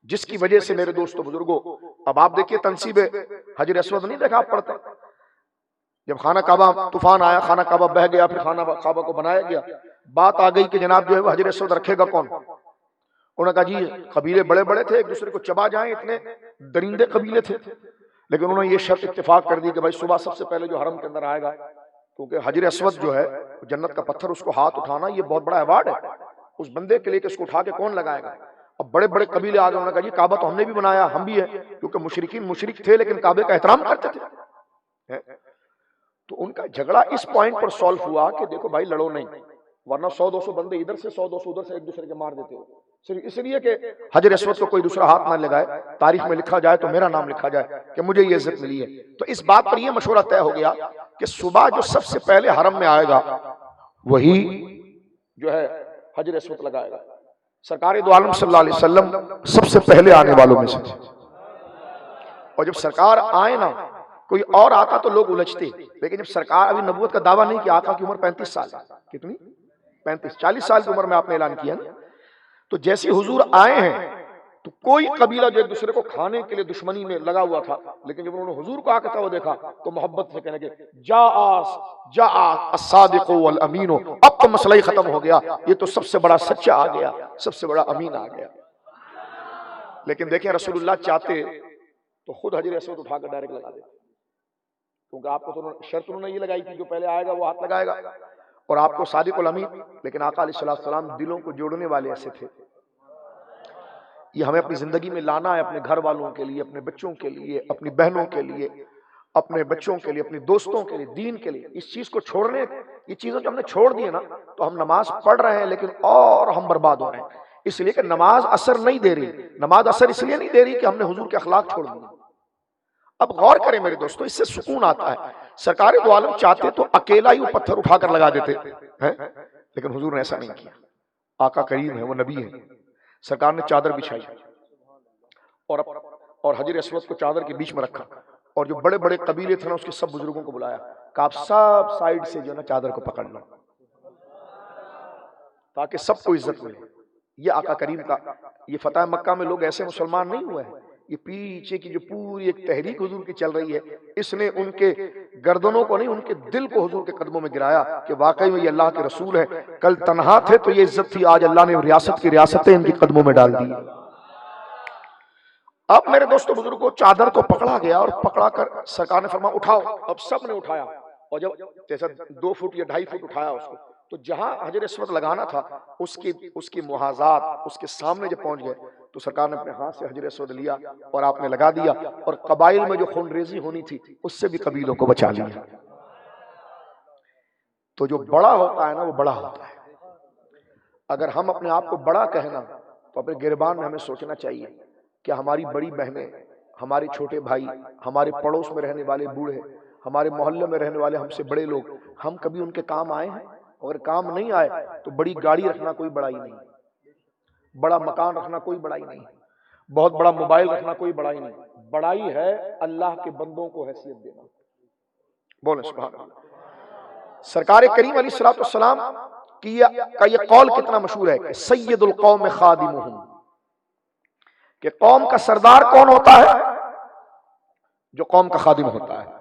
جس کی وجہ سے میرے دوستو بزرگوں, اب آپ دیکھیے تنصیب حجر اسود نہیں دیکھا آپ پڑھتے, جب خانہ کعبہ طوفان آیا, خانہ کعبہ بہہ گیا, پھر خانہ کعبہ کو بنایا گیا, بات آ گئی کہ جناب جو ہے وہ حجر اسود رکھے گا کون؟ انہوں نے کہا جی قبیلے بڑے بڑے تھے, ایک دوسرے کو چبا جائیں, اتنے درندے قبیلے تھے. لیکن انہوں نے یہ شرط اتفاق کر دی کہ بھائی صبح سب سے پہلے جو حرم کے اندر آئے گا, کیونکہ حجر اسود جو ہے جنت کا پتھر, اس کو ہاتھ اٹھانا یہ بہت بڑا ایوارڈ ہے اس بندے کے لیے کہ اس کو اٹھا کے کون لگائے گا. اب بڑے بڑے قبیلے آ گئے, انہوں نے کہا جی کعبہ تو ہم نے بھی بنایا, ہم بھی ہیں, کیونکہ مشرکین مشرک تھے لیکن کعبے کا احترام کرتے تھے. تو ان کا جھگڑا اس پوائنٹ پر سولف ہوا کہ دیکھو بھائی لڑو نہیں, ورنہ 100-200 بندے ادھر سے 100-200 ادھر سے ایک دوسرے کے مار دیتے ہو, صرف اس لیے کہ حجر اسود کو کوئی دوسرا ہاتھ نہ لگائے, تاریخ میں لکھا جائے تو میرا نام لکھا جائے کہ مجھے یہ عزت ملی ہے. تو اس بات پر یہ مشورہ طے ہو گیا کہ صبح جو سب سے پہلے حرم میں آئے گا وہی جو ہے حجر اسود لگائے گا. سرکار دو عالم صلی اللہ علیہ وسلم سب سے پہلے آنے والوں میں سے, اور جب سرکار آئے نا, کوئی اور آتا تو لوگ الجھتے, لیکن جب سرکار ابھی نبوت کا دعویٰ نہیں کیا, آقا کی عمر 35 سال ہے, کتنی 40 سال کی عمر میں آپ نے اعلان کیا نا, تو جیسے حضور آئے ہیں تو کوئی قبیلہ جو ایک دوسرے کو کھانے کے لیے دشمنی میں لگا ہوا تھا, لیکن جب انہوں نے حضور کو آ کے وہ دیکھا تو محبت سے کہنے لگے جاء الصادق والامین, اب تو مسئلہ ہی ختم ہو گیا, یہ تو سب سے بڑا سچا آ گیا, سب سے بڑا امین آ گیا. لیکن دیکھیں رسول اللہ چاہتے تو خود حجر اسود اٹھا کر ڈائریکٹ لگا دیتے, کیونکہ آپ کو تو شرط انہوں نے یہ لگائی تھی جو پہلے آئے گا وہ ہاتھ لگائے گا, اور آپ کو صادق الامین. لیکن آقا علیہ السلام دلوں کو جوڑنے والے ایسے تھے. یہ ہمیں اپنی زندگی میں لانا ہے, اپنے گھر والوں کے لیے, اپنے بچوں کے لیے, اپنی بہنوں کے لیے, اپنے بچوں کے لیے, اپنی دوستوں کے لیے, دین کے لیے. اس چیز کو چھوڑنے, یہ چیزیں جو ہم نے چھوڑ دی نا, تو ہم نماز پڑھ رہے ہیں لیکن اور ہم برباد ہو رہے ہیں, اس لیے کہ نماز اثر نہیں دے رہی. نماز اثر اس لیے نہیں دے رہی کہ ہم نے حضور کے اخلاق چھوڑ دیے. اب غور کریں میرے دوستو, اس سے سکون آتا ہے. سرکار دو عالم چاہتے تو اکیلا ہی وہ پتھر اٹھا کر لگا دیتے ہیں, لیکن حضور نے ایسا نہیں کیا. آقا کریم ہے, وہ نبی ہے, سرکار نے چادر بچھائی اور حجر اسود کو چادر کے بیچ میں رکھا, اور جو بڑے بڑے قبیلے تھے نا اس کے سب بزرگوں کو بلایا کہ آپ سب سائیڈ سے جو نا چادر کو پکڑ لو تاکہ سب کو عزت ملے. یہ آقا کریم کا, یہ فتح مکہ میں لوگ ایسے مسلمان نہیں ہوئے ہیں, یہ پیچھے کی جو پوری ایک تحریک حضور کی چل رہی ہے, اس نے ان کے گردنوں کو نہیں, ان کے دل کو حضور کے قدموں میں گرایا کہ واقعی میں یہ اللہ کے رسول ہے. کل تنہا تھے تو یہ عزت تھی, آج اللہ نے ریاست کی ریاستیں ان کے قدموں میں ڈال دی. اب میرے دوستو بزرگوں چادر کو پکڑا گیا, اور پکڑا کر سرکار نے فرمایا اٹھاؤ. اب سب نے اٹھایا, اور جب جیسا 2 فٹ یا 2.5 فٹ اٹھایا اس کو, تو جہاں حجر اسود لگانا تھا اس کی محاذات اس کے سامنے جب پہنچ گئے تو سرکار نے اپنے ہاتھ سے حجر اسود لیا اور آپ نے لگا دیا, اور قبائل میں جو خون ریزی ہونی تھی اس سے بھی قبیلوں کو بچا لیا. تو جو بڑا ہوتا ہے نا وہ بڑا ہوتا ہے. اگر ہم اپنے آپ کو بڑا کہنا تو اپنے گربان میں ہمیں سوچنا چاہیے کہ ہماری بڑی بہنیں, ہمارے چھوٹے بھائی, ہمارے پڑوس میں رہنے والے بوڑھے, ہمارے محلے میں رہنے والے ہم سے بڑے لوگ, ہم کبھی ان کے کام آئے ہیں؟ اگر کام نہیں آئے تو بڑی گاڑی رکھنا کوئی بڑائی نہیں, بڑا مکان رکھنا کوئی بڑائی نہیں, بہت بڑا موبائل رکھنا کوئی بڑائی نہیں. بڑائی ہے اللہ کے بندوں کو حیثیت دینا. بولیں سبحان اللہ. سرکار کریم علیہ السلام کی یہ قول کتنا مشہور ہے کہ سید القوم خادمہم, کہ قوم کا سردار کون ہوتا ہے؟ جو قوم کا خادم ہوتا ہے.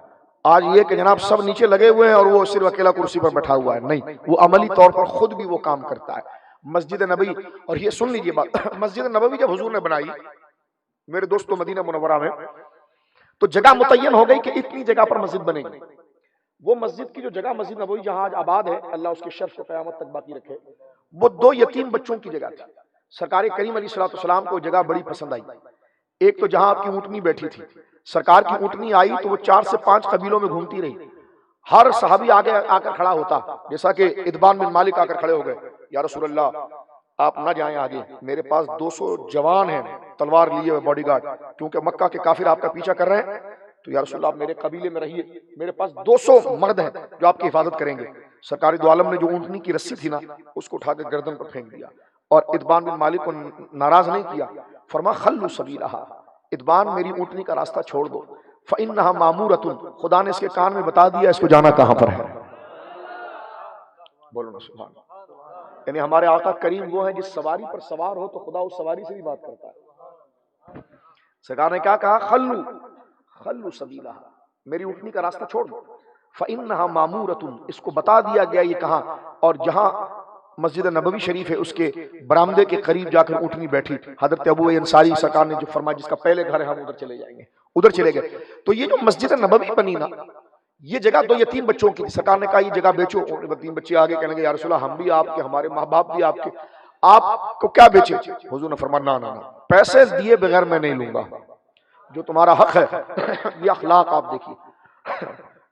آج یہ کہ جناب سب نیچے لگے ہوئے ہیں اور وہ صرف اکیلا کرسی پر بیٹھا ہوا ہے, نہیں, وہ عملی طور پر خود بھی وہ کام کرتا ہے. مسجد نبوی, اور یہ سن لیجئے بات, مسجد نبوی جب حضور نے بنائی میرے دوستو مدینہ منورہ میں, تو جگہ متعین ہو گئی کہ اتنی جگہ پر مسجد بنے گی. وہ مسجد کی جو جگہ مسجد نبوی جہاں آج آباد ہے، اللہ اس کے شرف کو قیامت تک باقی رکھے، وہ 2 یتیم بچوں کی جگہ تھی۔ سرکار کریم علیہ الصلوۃ والسلام کو جگہ بڑی پسند آئی۔ ایک تو جہاں آپ کی اونٹنی بیٹھی تھی، سرکار کی اونٹنی آئی تو وہ 4 سے 5 قبیلوں میں گھومتی رہی۔ ہر صحابی آگے آ کر کھڑا ہوتا، جیسا کہ ادبان بن مالک آ کر کھڑے ہو گئے، یا رسول اللہ آپ نہ جائیں آگے، میرے پاس 200 جوان ہیں تلوار لیے ہوئے باڈی گارڈ، کیونکہ مکہ کے کافر آپ کا پیچھا کر رہے ہیں، تو یا رسول اللہ آپ میرے قبیلے میں رہیے، میرے پاس 200 مرد ہیں جو آپ کی حفاظت کریں گے۔ سرکار دو عالم نے جو اونٹنی کی رسی تھی نا، اس کو اٹھا کے گردن پر پھینک دیا، اور ادبان بن مالک کو ناراض نہیں کیا، فرما خلو سبیلہا، ادبان میری اونٹنی کا راستہ چھوڑ دو، فإنہا مامورۃ، خدا نے اس کے کان میں بتا دیا اس کو جانا کہاں پر ہے۔ بولو نا سبحان اللہ۔ یعنی ہمارے آقا کریم وہ ہیں جس سواری پر سوار ہو تو خدا اس سواری سے بھی بات کرتا ہے۔ سرکار نے کیا کہا؟ خلو سبیلہا، میری اونٹنی کا راستہ چھوڑ دو، فإنہا مامورۃ، اس کو بتا دیا گیا یہ کہاں، اور جہاں مسجد نبوی شریف ہے اس کے برآمدے کے قریب جا کر اونٹنی بیٹھی۔ حضرت ابو انصاری سرکار نے جو فرمایا جس کا پہلے گھر ہے ہم ادھر چلے جائیں گے، ادھر چلے گئے۔ تو یہ جو مسجد نبوی بنی نا، یہ جگہ 2 یتیم بچوں کی تھی۔ سرکار نے کہا یہ جگہ بیچو، 3 بچے آگے کہنے لگے یا رسول اللہ ہم بھی آپ کے، ہمارے ماں باپ بھی آپ کے، آپ کو کیا بیچے؟ حضور نے فرمایا نہ، پیسے دیے بغیر میں نہیں لوں گا، جو تمہارا حق ہے۔ یہ اخلاق آپ دیکھیے،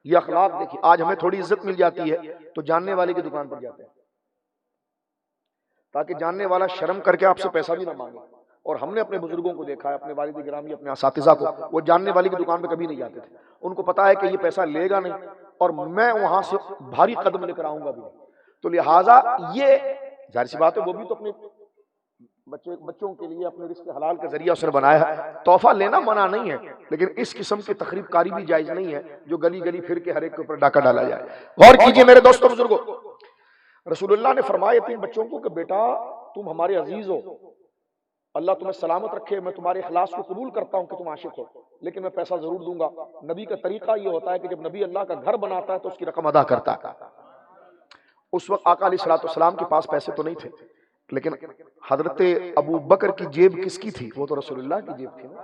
یہ اخلاق دیکھیے۔ آج ہمیں تھوڑی عزت مل جاتی ہے تو جاننے والے کی دکان پر جاتے ہیں، تاکہ جاننے والا شرم کر کے آپ سے پیسہ بھی نہ مانگے۔ اور ہم نے اپنے بزرگوں کو دیکھا ہے، اپنے والد گرامی، اپنے اساتذہ کو، وہ جاننے والی کی دکان پہ کبھی نہیں جاتے تھے۔ ان کو پتا ہے کہ یہ پیسہ لے گا نہیں اور میں وہاں سے بھاری قدم لے کر آؤں گا بھی، تو لہٰذا یہ ظاہر سی بات ہے وہ بھی تو اپنے بچوں کے لیے اپنے رزق حلال کا ذریعہ اس نے بنایا ہے۔ تحفہ لینا منع نہیں ہے، لیکن اس قسم کی تقریب کاری بھی جائز نہیں ہے جو گلی گلی پھر کے ہر ایک کے اوپر ڈاکہ ڈالا جائے۔ غور کیجئے میرے دوستوں بزرگوں، رسول اللہ نے فرمایا 3 بچوں کو کہ بیٹا تم ہمارے عزیز ہو، اللہ تمہیں سلامت رکھے، میں تمہارے اخلاص کو قبول کرتا ہوں کہ تم عاشق ہو، لیکن میں پیسہ ضرور دوں گا۔ نبی کا طریقہ یہ ہوتا ہے کہ جب نبی اللہ کا گھر بناتا ہے تو اس کی رقم ادا کرتا ہے۔ اس وقت آقا علیہ الصلوۃ والسلام کے پاس پیسے تو نہیں تھے، لیکن حضرت ابو بکر کی جیب کس کی تھی؟ وہ تو رسول اللہ کی جیب تھی نا۔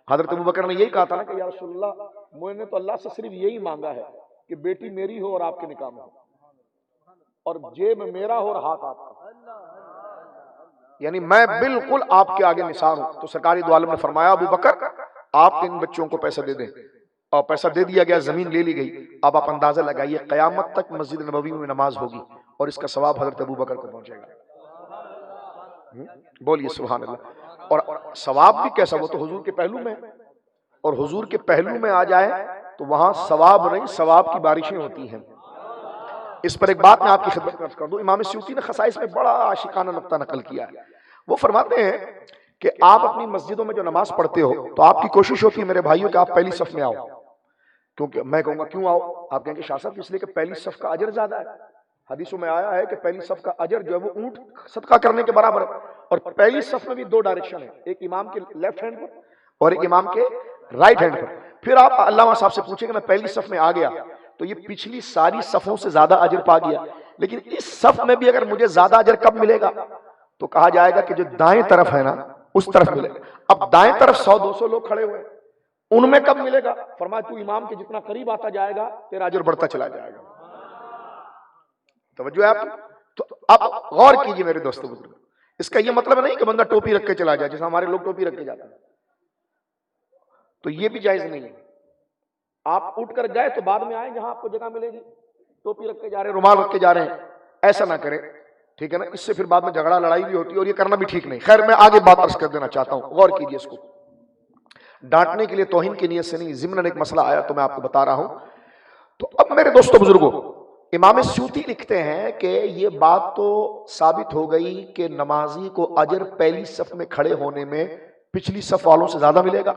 حضرت ابو بکر نے یہی کہا تھا نا کہ یا رسول اللہ میں نے تو اللہ سے صرف یہی مانگا ہے کہ بیٹی میری ہو اور آپ کے نکاح میں ہو، اور جیب میرا ہو اور ہاتھ آپ کا، یعنی میں بالکل آپ کے آگے نثار ہوں۔ تو سرکار دو عالم نے فرمایا ابو بکر آپ ان بچوں کو پیسہ دے دیں، اور پیسہ دے دیا گیا، زمین لے لی گئی۔ اب آپ اندازہ لگائیے قیامت تک مسجد نبوی میں نماز ہوگی اور اس کا ثواب حضرت ابو بکر کو پہنچے گا۔ بولیے سبحان اللہ۔ اور ثواب بھی کیسا؟ وہ تو حضور کے پہلو میں، اور حضور کے پہلو میں آ جائے تو وہاں ثواب نہیں، ثواب کی بارشیں ہوتی ہیں۔ اس پر ایک بات میں آپ کی خدمت میں عرض کر دوں، امام سیوطی نے خصائص میں بڑا عاشقانہ نقطہ نقل کیا ہے۔ وہ فرماتے ہیں کہ آپ اپنی مسجدوں میں جو نماز پڑھتے ہو تو آپ کی کوشش ہوتی ہے میرے بھائیوں کہ آپ پہلی صف میں آؤ، کیونکہ میں کہوں گا کیوں آؤ؟ آپ کہیں گے شاہ صاحب اس لیے کہ پہلی صف کا اجر زیادہ ہے۔ حدیثوں میں آیا ہے کہ پہلی صف کا اجر جو ہے وہ اونٹ صدقہ کرنے کے برابر ہے، اور پہلی صف میں بھی 2 ڈائریکشن ہے، ایک امام کے لیفٹ ہینڈ پر اور ایک امام کے رائٹ ہینڈ پر۔ پھر آپ علامہ صاحب سے پوچھیں کہ میں پہلی صف میں آ گیا تو یہ پچھلی ساری صفوں سے زیادہ اجر پا گیا، لیکن اس صف میں بھی اگر مجھے زیادہ اجر کب ملے گا؟ تو کہا جائے گا کہ جو دائیں طرف ہے نا اس طرف ملے گا۔ اب دائیں طرف 100-200 لوگ کھڑے ہوئے، ان میں کب ملے گا؟ فرمایا تو امام کے جتنا قریب آتا جائے گا تیرا اجر بڑھتا چلا جائے گا۔ توجہ ہے آپ کی؟ تو اب غور کیجئے میرے دوستو بزرگ، اس کا یہ مطلب نہیں کہ بندہ ٹوپی رکھ کے چلا جائے جیسا ہمارے لوگ ٹوپی رکھ کے جاتے ہیں، تو یہ بھی جائز نہیں ہے۔ آپ اٹھ کر گئے تو بعد میں آئیں جہاں آپ کو جگہ ملے گی، ٹوپی رکھ کے جا رہے ہیں، رومال رکھ کے جا رہے ہیں، ایسا نہ کریں، ٹھیک ہے نا؟ اس سے پھر بعد میں جھگڑا لڑائی بھی ہوتی ہے اور یہ کرنا بھی ٹھیک نہیں۔ خیر میں آگے بات عرض کر دینا چاہتا ہوں، غور کیجئے اس کو، ڈانٹنے کے لیے توہین کی نیت سے نہیں، ضمن ایک مسئلہ آیا تو میں آپ کو بتا رہا ہوں۔ تو اب میرے دوستو بزرگوں، امام سیوطی لکھتے ہیں کہ یہ بات تو ثابت ہو گئی کہ نمازی کو اجر پہلی صف میں کھڑے ہونے میں پچھلی صف والوں سے زیادہ ملے گا،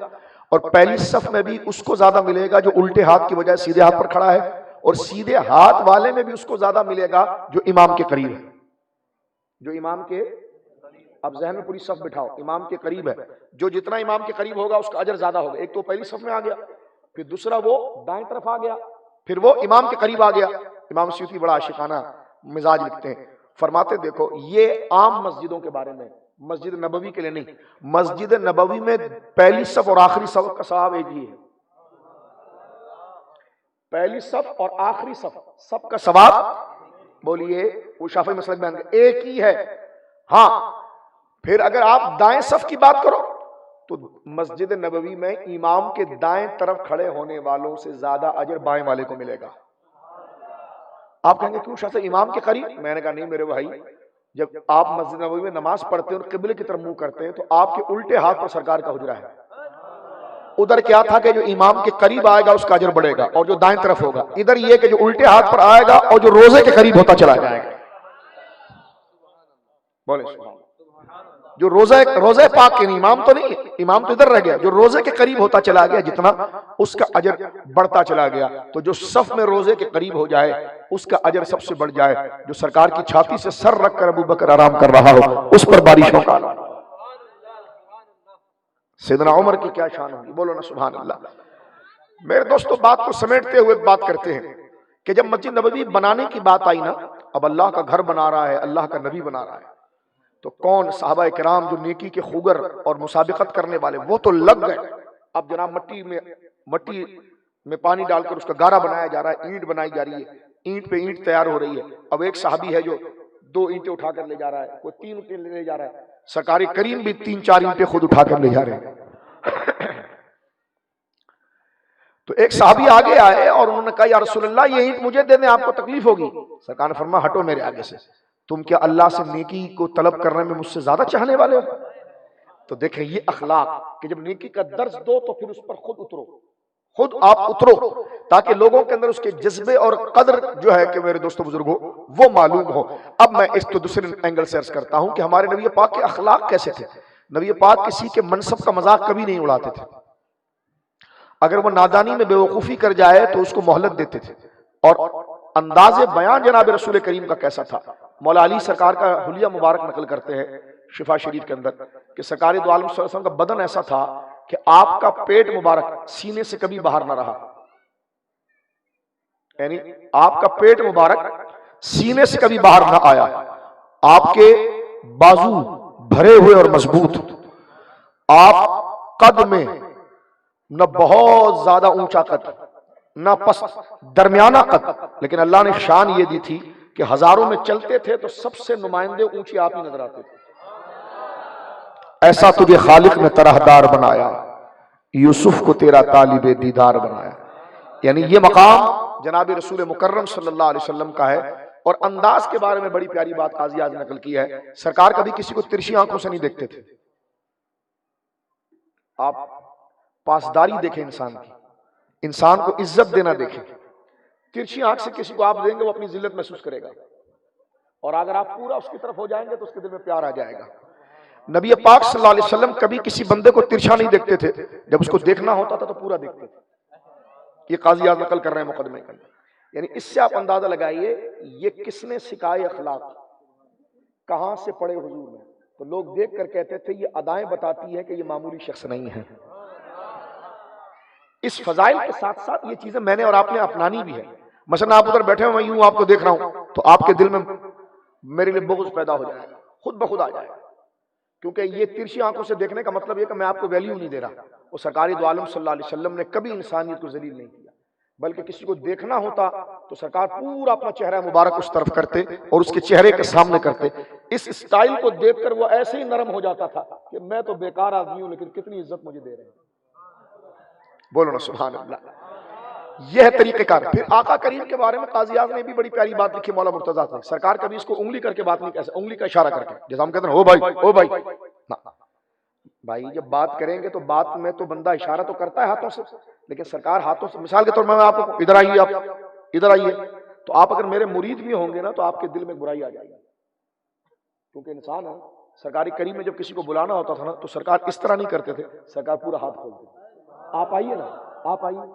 اور پہلی صف میں بھی اس کو زیادہ ملے گا جو الٹے ہاتھ کی بجائے سیدھے ہاتھ پر کھڑا ہے، اور سیدھے ہاتھ والے میں بھی اس کو زیادہ ملے گا جو امام کے قریب ہے، جو امام کے، اب ذہن میں پوری صف بٹھاؤ، امام کے قریب ہے، جو جتنا امام کے قریب ہوگا اس کا اجر زیادہ ہوگا۔ ایک تو پہلی صف میں آ گیا، پھر دوسرا وہ دائیں طرف آ گیا، پھر وہ امام کے قریب آ گیا۔ امام سیوطی بڑا عاشقانہ مزاج لکھتے ہیں، فرماتے دیکھو یہ عام مسجدوں کے بارے میں، مسجد نبوی کے لیے نہیں، مسجد نبوی میں پہلی صف اور آخری صف کا ثواب ایک ہی ہے۔ پہلی صف اور آخری صف سب کا ثواب بولیے وہ شافعی مسلک بیان ایک ہی ہے. ہاں پھر اگر آپ دائیں صف کی بات کرو تو مسجد نبوی میں امام کے دائیں طرف کھڑے ہونے والوں سے زیادہ اجر بائیں والے کو ملے گا. آپ کہیں گے کیوں شاہ صاحب امام کے قریب؟ میں نے کہا نہیں میرے بھائی، جب آپ مسجد نبوی میں نماز پڑھتے ہیں اور قبلے کی طرف منہ کرتے ہیں تو آپ کے الٹے ہاتھ پر سرکار کا حجرہ ہے. ادھر کیا تھا کہ جو امام کے قریب آئے گا اس کا اجر بڑھے گا، اور جو دائیں طرف ہوگا. ادھر یہ کہ جو الٹے ہاتھ پر آئے گا اور جو روزے کے قریب ہوتا چلا جائے گا. بولے سبحان اللہ. جو روزہ پاک کے امام تو نہیں، امام تو ادھر رہ گیا، جو روزے کے قریب ہوتا چلا گیا جتنا اس کا اجر بڑھتا چلا گیا. تو جو صف میں روزے کے قریب ہو جائے اس کا اجر سب سے بڑھ جائے. جو سرکار کی چھاتی سے سر رکھ کر ابو بکر آرام کر رہا ہو اس پر بارشوں کا. سیدنا عمر کی کیا شان ہوگی، بولو نا سبحان اللہ. میرے دوستو بات کو سمیٹتے ہوئے بات کرتے ہیں کہ جب مسجد نبوی بنانے کی بات آئی نا، اب اللہ کا گھر بنا رہا ہے، اللہ کا نبی بنا رہا ہے، تو کون صحابہ کرام جو نیکی کے خوگر اور مسابقت کرنے والے وہ تو لگ گئے. اب جناب مٹی میں پانی ڈال کر اس کا گارا بنایا جا رہا ہے، اینٹ بنائی جا رہی ہے، اینٹ پہ اینٹ تیار ہو رہی ہے. اب ایک صحابی ہے جو 2 اینٹیں اٹھا کر لے جا رہا ہے، کوئی 3 اینٹیں لے جا رہا ہے، سرکار کریم بھی 3-4 اینٹیں خود اٹھا کر لے جا رہے ہیں. تو ایک صحابی آگے آئے اور انہوں نے کہا یا رسول اللہ یہ اینٹ مجھے دے دیں، آپ کو تکلیف ہوگی. سرکار نے فرمایا ہٹو میرے آگے سے، تم کیا اللہ سے نیکی کو طلب کرنے میں مجھ سے زیادہ چاہنے والے ہو؟ تو دیکھیں یہ اخلاق کہ جب نیکی کا درس دو تو پھر اس پر خود اترو، خود آپ اترو تاکہ لوگوں کے اندر اس کے جذبے اور قدر جو ہے کہ میرے دوستو بزرگوں وہ معلوم ہو. اب میں اس تو دوسرے اینگل سے عرض کرتا ہوں کہ ہمارے نبی پاک کے اخلاق کیسے تھے. نبی پاک کسی کے منصب کا مذاق کبھی نہیں اڑاتے تھے. اگر وہ نادانی میں بے وقوفی کر جائے تو اس کو مہلت دیتے تھے. اور انداز بیان جناب رسول کریم کا کیسا تھا. مولا علی سرکار کا حلیہ مبارک نقل کرتے ہیں شفا شریف کے اندر کہ سرکار دو عالم صلی اللہ علیہ وسلم کا بدن ایسا تھا کہ آپ کا پیٹ مبارک سینے سے کبھی باہر نہ رہا. یعنی آپ کا پیٹ مبارک سینے سے کبھی باہر نہ آیا. آپ کے بازو بھرے ہوئے اور مضبوط، آپ قد میں نہ بہت زیادہ اونچا قد نہ پست، درمیانہ قد، لیکن اللہ نے شان یہ دی تھی کہ ہزاروں میں چلتے تھے تو سب سے نمائندے اونچے آپ ہی نظر آتے تھے. ایسا تجھے خالق نے طرحدار بنایا، یوسف کو تیرا طالب دیدار بنایا. یعنی یہ مقام جناب رسول مکرم صلی اللہ علیہ وسلم کا ہے. اور انداز کے بارے میں بڑی پیاری بات قاضی اعظم نے نقل کی ہے، سرکار کبھی کسی کو ترشی آنکھوں سے نہیں دیکھتے تھے. آپ پاسداری دیکھیں انسان کی، انسان کو عزت دینا دیکھیں. ترچھی آنکھ سے کسی کو آپ دیں گے وہ اپنی ذلت محسوس کرے گا، اور اگر آپ پورا اس کی طرف ہو جائیں گے تو اس کے دل میں پیار آ جائے گا. نبی پاک صلی اللہ علیہ وسلم کبھی کسی بندے کو ترچھا نہیں دیکھتے تھے، جب اس کو دیکھنا ہوتا تھا تو پورا دیکھتے تھے. یہ قاضی اعظم نقل کر رہے ہیں مقدمے کے اندر. یعنی اس سے آپ اندازہ لگائیے یہ کس نے سکھائے اخلاق، کہاں سے پڑے حضور نے. تو لوگ دیکھ کر کہتے تھے یہ ادائیں بتاتی ہے کہ یہ معمولی شخص نہیں ہے. اس فضائل کے ساتھ ساتھ یہ چیزیں میں نے اور آپ نے اپنانی بھی ہے. مثلا آپ ادھر بیٹھے ہوئے میں یوں آپ کو دیکھ رہا ہوں تو آپ کے دل میں میرے لیے بغض پیدا ہو جائے گا، خود بخود آ جائے گا، کیونکہ یہ ترچھی آنکھوں سے دیکھنے کا مطلب یہ کہ میں آپ کو ویلیو نہیں دے رہا. وہ سرکار دو عالم صلی اللہ علیہ وسلم نے کبھی انسانیت کو ذلیل نہیں کیا، بلکہ کسی کو دیکھنا ہوتا تو سرکار پورا اپنا چہرہ مبارک اس طرف کرتے اور اس کے چہرے کے سامنے کرتے. اس اسٹائل کو دیکھ کر وہ ایسے ہی نرم ہو جاتا تھا کہ میں تو بیکار آدمی ہوں لیکن کتنی عزت مجھے دے رہے ہیں. بولو نا سبحان اللہ. یہ ہے طریقہ کار. پھر آقا کریم کے بارے میں قاضی اعظم نے بھی بڑی پیاری بات لکھی مولا مرتضیٰ نے. سرکار کبھی اس کو انگلی کر کے بات نہیں کہتے، انگلی کا اشارہ کر کے، جیسا ہم کہتے ہیں او بھائی او بھائی. بھائی جب بات کریں گے تو بات میں تو بندہ اشارہ تو کرتا ہے ہاتھوں سے، لیکن سرکار ہاتھوں سے، مثال کے طور پر میں آپ کو ادھر آئیے، آپ ادھر آئیے، تو آپ اگر میرے مرید بھی ہوں گے نا تو آپ کے دل میں برائی آ جائے گی، کیونکہ انسان ہے. سرکاری کریم میں جب کسی کو بلانا ہوتا تھا نا تو سرکار اس طرح نہیں کرتے تھے، سرکار پورا ہاتھ کھولتے تھے، آپ آئیے نا آپ آئیے.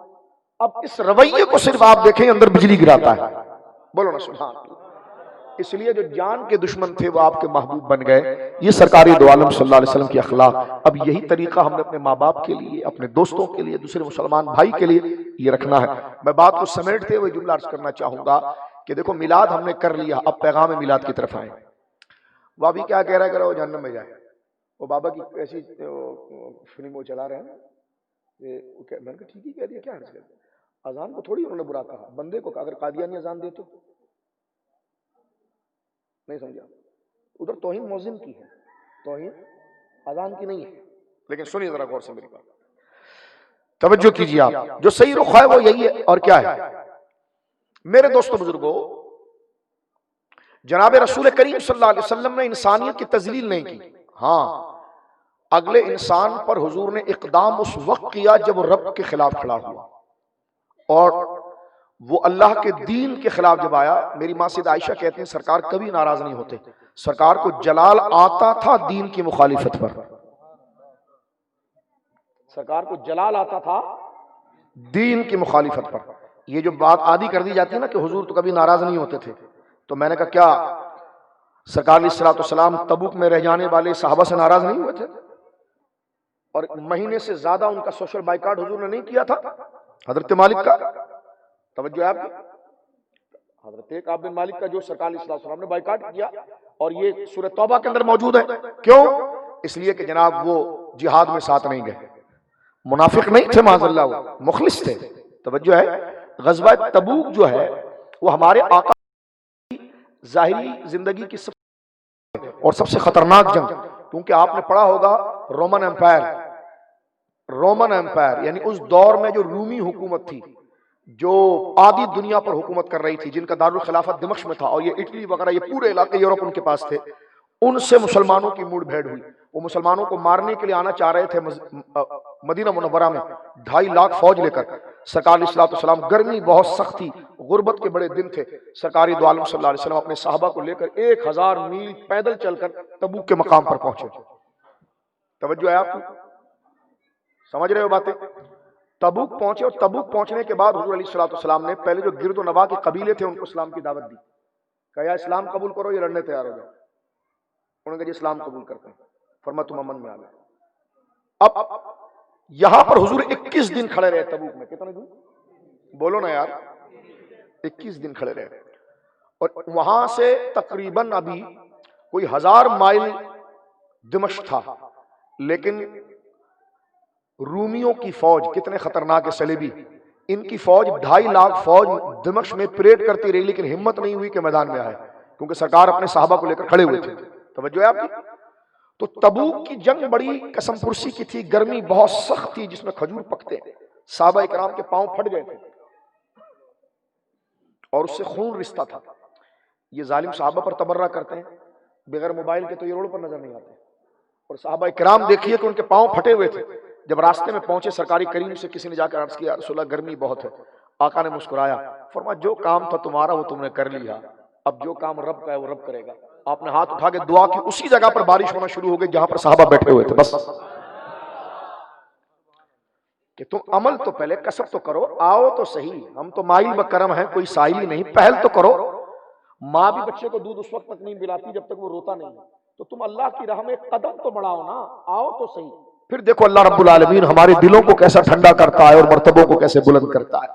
اب اس رویے کو صرف آپ دیکھیں اندر بجلی گراتا ہے. بولو نا سبحان اللہ. اس لیے جو جان کے دشمن تھے وہ آپ کے محبوب بن گئے. یہ سرکار دو عالم صلی اللہ علیہ وسلم کی اخلاق. اب یہی طریقہ ہم نے اپنے ماں باپ کے لیے، اپنے دوستوں کے لیے، دوسرے مسلمان بھائی کے لیے یہ رکھنا ہے. میں بات کو سمیٹتے ہوئے جملہ عرض کرنا چاہوں گا کہ دیکھو میلاد ہم نے کر لیا، اب پیغام میلاد کی طرف آئیں. وہ ابھی کیا کہہ رہا ہے کہ وہ جہنم میں جائے، وہ بابا کی ایسی فلم وہ چلا رہے ہیں. میں نے کہا ٹھیک ہی کہہ دیا، کیا عرض کر دیا. اذان کو تھوڑی انہوں نے برا کہا، بندے کو کہا اگر قادیانی اذان دے تو نہیں سمجھا، ادھر توہین مؤذن کی ہے، توہین اذان کی نہیں ہے۔ لیکن سنیے ذرا غور سے میری بات، توجہ کیجیے آپ، جو صحیح رخ ہے وہ یہی ہے، اور کیا ہے میرے دوستو بزرگوں، جناب رسول کریم صلی اللہ علیہ وسلم نے انسانیت کی تذلیل نہیں کی، ہاں اگلے انسان پر حضور نے اقدام اس وقت کیا جب وہ رب کے خلاف کھڑا ہوا، اور وہ اللہ کے دین کے خلاف جب آیا، میری ماں سید عائشہ کہتی ہیں سرکار کبھی ناراض نہیں ہوتے، سرکار کو جلال آتا تھا دین کی مخالفت پر، سرکار کو جلال آتا تھا دین کی مخالفت پر۔ یہ جو بات عادی کر دی جاتی ہے نا کہ حضور تو کبھی ناراض نہیں ہوتے تھے، تو میں نے کہا کیا سرکار علیہ الصلوۃ والسلام تبوک میں رہ جانے والے صحابہ سے ناراض نہیں ہوئے تھے؟ اور مہینے سے زیادہ ان کا سوشل بائیکاٹ حضور نے نہیں کیا تھا؟ حضرت مالک کا توجہ ہے آپ کی، حضرت کعب بن مالک کا جو سرکار علیہ الصلوۃ والسلام نے بائیکاٹ کیا، اور یہ سورہ توبہ کے اندر موجود ہے، کیوں؟ اس لیے کہ جناب وہ جہاد میں ساتھ نہیں گئے، منافق نہیں تھے معاذ اللہ، مخلص تھے۔ توجہ ہے، غزوہ تبوک جو ہے وہ ہمارے آقا ظاہری زندگی کی اور سب سے خطرناک جنگ، کیونکہ آپ نے پڑھا ہوگا رومن امپائر یعنی اس دور میں جو رومی حکومت تھی جو آدھی دنیا پر حکومت کر رہی تھی، جن کا دارالخلافت دمشق میں تھا، اور یہ اٹلی وغیرہ یہ پورے علاقے یورپ ان کے پاس تھے، ان سے مسلمانوں کی موڑ بھیڑ ہوئی، وہ مسلمانوں کو مارنے کے لیے آنا چاہ رہے تھے مدینہ منورہ میں 2.5 لاکھ فوج لے کر۔ سرکار علیہ الصلوۃ والسلام، گرمی بہت سخت تھی، غربت کے بڑے دن تھے، سرکار دو عالم صلی اللہ علیہ وسلم اپنے صحابہ کو لے کر 1000 میل پیدل چل کر تبوک کے مقام پر پہنچے۔ توجہ ہے آپ کی، سمجھ رہے ہو باتیں؟ تبوک پہنچے، اور تبوک پہنچنے کے بعد حضور علیہ الصلوۃ والسلام نے پہلے جو گرد و نواح کے قبیلے تھے ان کو اسلام کی دعوت دی، کہا یا اسلام قبول کرو یا لڑنے تیار ہو جاؤ۔ انہوں نے کہا جی اسلام قبول کرتے ہیں، فرمایا تم امن میں آ گئے۔ اب یہاں پر حضور 21 دن کھڑے رہے تبوک میں، کتنے دن؟ بولو نا یار، 21 دن کھڑے رہے، اور وہاں سے تقریباً ابھی کوئی 1000 مائل دمشق تھا، لیکن رومیوں کی فوج کتنے خطرناک ہے صلیبی، ان کی فوج 2.5 لاکھ فوج دمشق میں پریڈ کرتی رہی، لیکن ہمت نہیں ہوئی کہ میدان میں آئے، کیونکہ سرکار اپنے صحابہ کو لے کر کھڑے ہوئے تھے۔ توجہ ہے آپ کی؟ تو تبوک کی جنگ بڑی قسم پرسی کی تھی، گرمی بہت سخت تھی جس میں کھجور پکتے، صحابہ اکرام کے پاؤں پھٹ گئے تھے اور اس سے خون رشتہ تھا۔ یہ ظالم صحابہ پر تبرہ کرتے ہیں، بغیر موبائل کے تو یہ روڈ پر نظر نہیں آتے، اور صحابہ اکرام دیکھیے کہ ان کے پاؤں پھٹے ہوئے تھے۔ جب راستے میں پہنچے سرکاری کریم سے کسی نے جا کر عرض کیا رسول اللہ گرمی بہت ہے، آقا نے مسکرایا، فرمایا جو کام تھا تمہارا وہ تم نے کر لیا، اب جو کام رب کا ہے وہ رب کرے گا۔ آپ نے ہاتھ اٹھا کے دعا کی، اسی جگہ پر بارش ہونا شروع ہو گئی جہاں پر صحابہ بیٹھے ہوئے تھے۔ بس کہ تم عمل تو پہلے کسب تو کرو، آؤ تو صحیح، ہم تو مائل بکرم ہیں، کوئی سائل ہی نہیں، پہل تو کرو۔ ماں بھی بچے کو دودھ اس وقت تک نہیں پلاتی جب تک وہ روتا نہیں، تو تم اللہ کی راہ میں قدم تو بڑھاؤ نا، آؤ تو صحیح۔ پھر دیکھو اللہ رب العالمین ہمارے دلوں کو کیسا ٹھنڈا کرتا ہے اور مرتبوں کو کیسے بلند کرتا ہے۔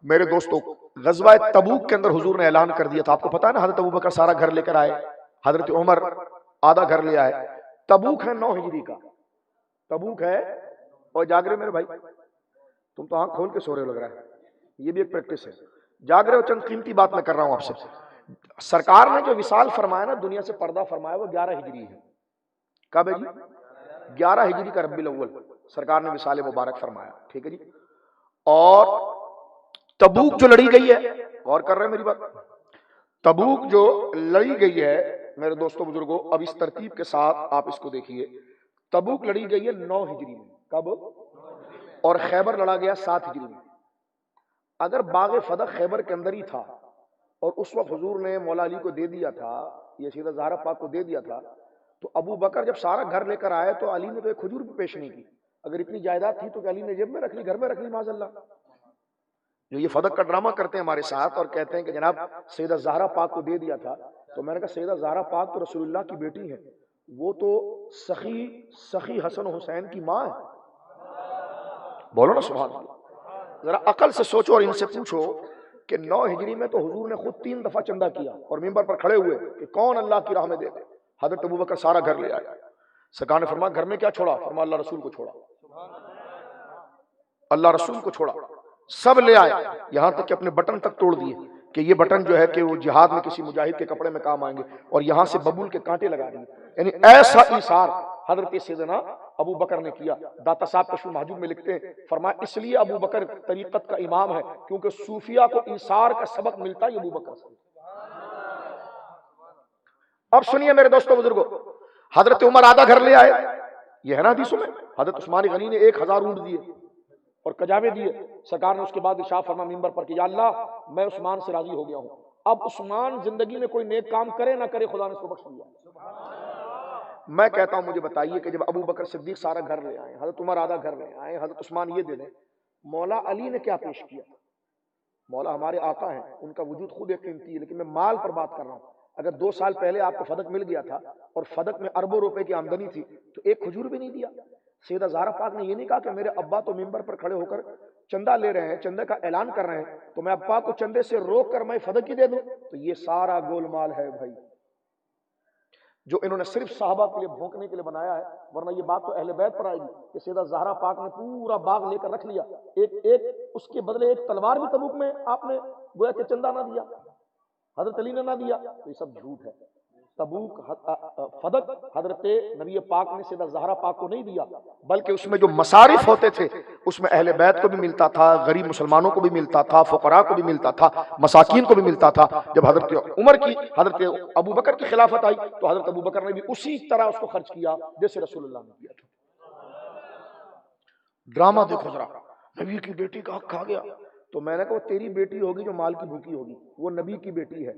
میرے دوستو، غزوہ تبوک کے اندر حضور نے اعلان کر دیا تھا، آپ کو پتا ہے نا، حضرت ابوبکر سارا گھر لے کر آئے، حضرت عمر آدھا گھر لے آئے۔ تبوک ہے 9 ہجری کا، تبوک ہے، اور جاگ رہے میرے بھائی، تم تو آنکھ کھول کے سو رہے لگ رہا ہے، یہ بھی ایک پریکٹس ہے، جاگ رہے ہو، چند قیمتی بات میں کر رہا ہوں آپ سے۔ سرکار نے جو وصال فرمایا نا، دنیا سے پردہ فرمایا، وہ 11 ہجری ہے۔ کب ہے جی؟ 11 ہجری کا ربیع الاول سرکار نے وصال مبارک فرمایا، ٹھیک ہے جی۔ اور تبوک جو لڑی گئی ہے، غور کر رہے ہیں میری بات، تبوک جو لڑی گئی ہے میرے دوستو بزرگوں، اب اس ترتیب کے ساتھ آپ اس کو دیکھیے، تبوک لڑی گئی ہے 9 ہجری میں، کب؟ اور خیبر لڑا گیا 7 ہجری میں۔ اگر باغ فتح خیبر کے اندر ہی تھا اور اس وقت حضور نے مولا علی کو دے دیا تھا، یہ سیدہ زہرا پاک کو دے دیا تھا، تو ابو بکر جب سارا گھر لے کر آئے تو علی نے تو ایک کھجور بھی پیش نہیں کی۔ اگر اتنی جائیداد تھی تو کہ علی نے جیب میں رکھ لی، گھر میں رکھ لی، معاذ اللہ۔ جو یہ فدق کا ڈرامہ کرتے ہیں ہمارے ساتھ اور کہتے ہیں کہ جناب سیدہ زہرا پاک کو دے دیا تھا، تو میں نے کہا سیدہ زہرا پاک تو رسول اللہ کی بیٹی ہے، وہ تو سخی حسن و حسین کی ماں ہے، بولو نا سبحان اللہ۔ ذرا عقل سے سوچو اور ان سے پوچھو کہ 9 ہجری میں تو حضور نے خود 3 دفعہ چندہ کیا اور منبر پر کھڑے ہوئے کہ کون اللہ کی راہ میں دے دے۔ حضرت ابوبکر سارا گھر لے آیا، سرکار نے فرمایا گھر میں کیا چھوڑا؟ فرمایا اللہ رسول کو چھوڑا، اللہ رسول کو چھوڑا۔ سب لے آئے، یہاں تک کہ اپنے بٹن تک توڑ دیے کہ یہ بٹن جو ہے کہ وہ جہاد میں کسی مجاہد کے کپڑے میں کام آئیں گے، اور یہاں سے ببول کے کانٹے لگا دیے. یعنی ایسا ایثار حضرت سیدنا ابو بکر نے کیا. داتا صاحب کشف المحجوب میں لکھتے ہیں، فرمایا اس لیے ابو بکر طریقت کا امام ہے کیونکہ صوفیہ کو ایثار کا سبق ملتا ہے ابو بکر سے. اب سنیے میرے دوستو بزرگوں، حضرت عمر آدھا گھر لے آئے، یہ ہے نا حدیثوں میں. حضرت عثمان غنی نے 1000 اونٹ دیے اور کجاوے دیے. سرکار نے اس کے بعد ارشاد فرمایا منبر پر کہ یا اللہ میں عثمان سے راضی ہو گیا ہوں. اب عثمان زندگی میں کوئی نیک کام کرے نہ کرے خدا نے اس کو بخش دیا. میں کہتا ہوں مجھے بتائیے کہ جب ابو بکر صدیق سارا گھر لے آئے، حضرت عمر آدھا گھر لے آئے، حضرت عثمان یہ دے دیں، مولا علی نے کیا پیش کیا؟ مولا ہمارے آقا ہیں، ان کا وجود خود ایک قیمتی ہے، لیکن میں مال پر بات کر رہا ہوں. اگر 2 سال پہلے آپ کو فدق مل گیا تھا اور فدق میں اربوں روپے کی آمدنی تھی تو ایک کھجور بھی نہیں دیا. سیدہ زہرا پاک نے یہ نہیں کہا کہ میرے ابا تو ممبر پر کھڑے ہو کر چندہ لے رہے ہیں، چندے کا اعلان کر رہے ہیں تو میں ابا کو چندے سے روک کر میں فدق ہی دے دوں. تو یہ سارا گول مال ہے بھائی جو انہوں نے صرف صحابہ کے لیے بھونکنے کے لیے بنایا ہے، ورنہ یہ بات تو اہل بیت پر آئے گی کہ سیدہ زہرا پاک نے پورا باغ لے کر رکھ لیا، ایک اس کے بدلے ایک تلوار بھی تبوک میں آپ نے گویا کہ چندہ نہ دیا، حضرت علی نے نہ دیا. تو یہ سب جھوٹ ہے. تبوک فدق حضرت نبی پاک نے سیدہ زہرا پاک کو نہیں دیا، بلکہ اس میں جو مصارف ہوتے تھے اس میں اہل بیت کو بھی ملتا تھا، غریب مسلمانوں کو بھی ملتا تھا، فقراء کو بھی ملتا تھا، مساکین کو بھی ملتا تھا. جب حضرت ابو بکر کی خلافت آئی تو حضرت ابو بکر نے بھی اسی طرح اس کو خرچ کیا جیسے رسول اللہ نے کیا تھا. ڈرامہ دیکھو ذرا، نبی کی بیٹی کا حق کھا گیا. تو میں نے کہا وہ تیری بیٹی ہوگی جو مال کی بھوکی ہوگی، وہ نبی کی بیٹی ہے.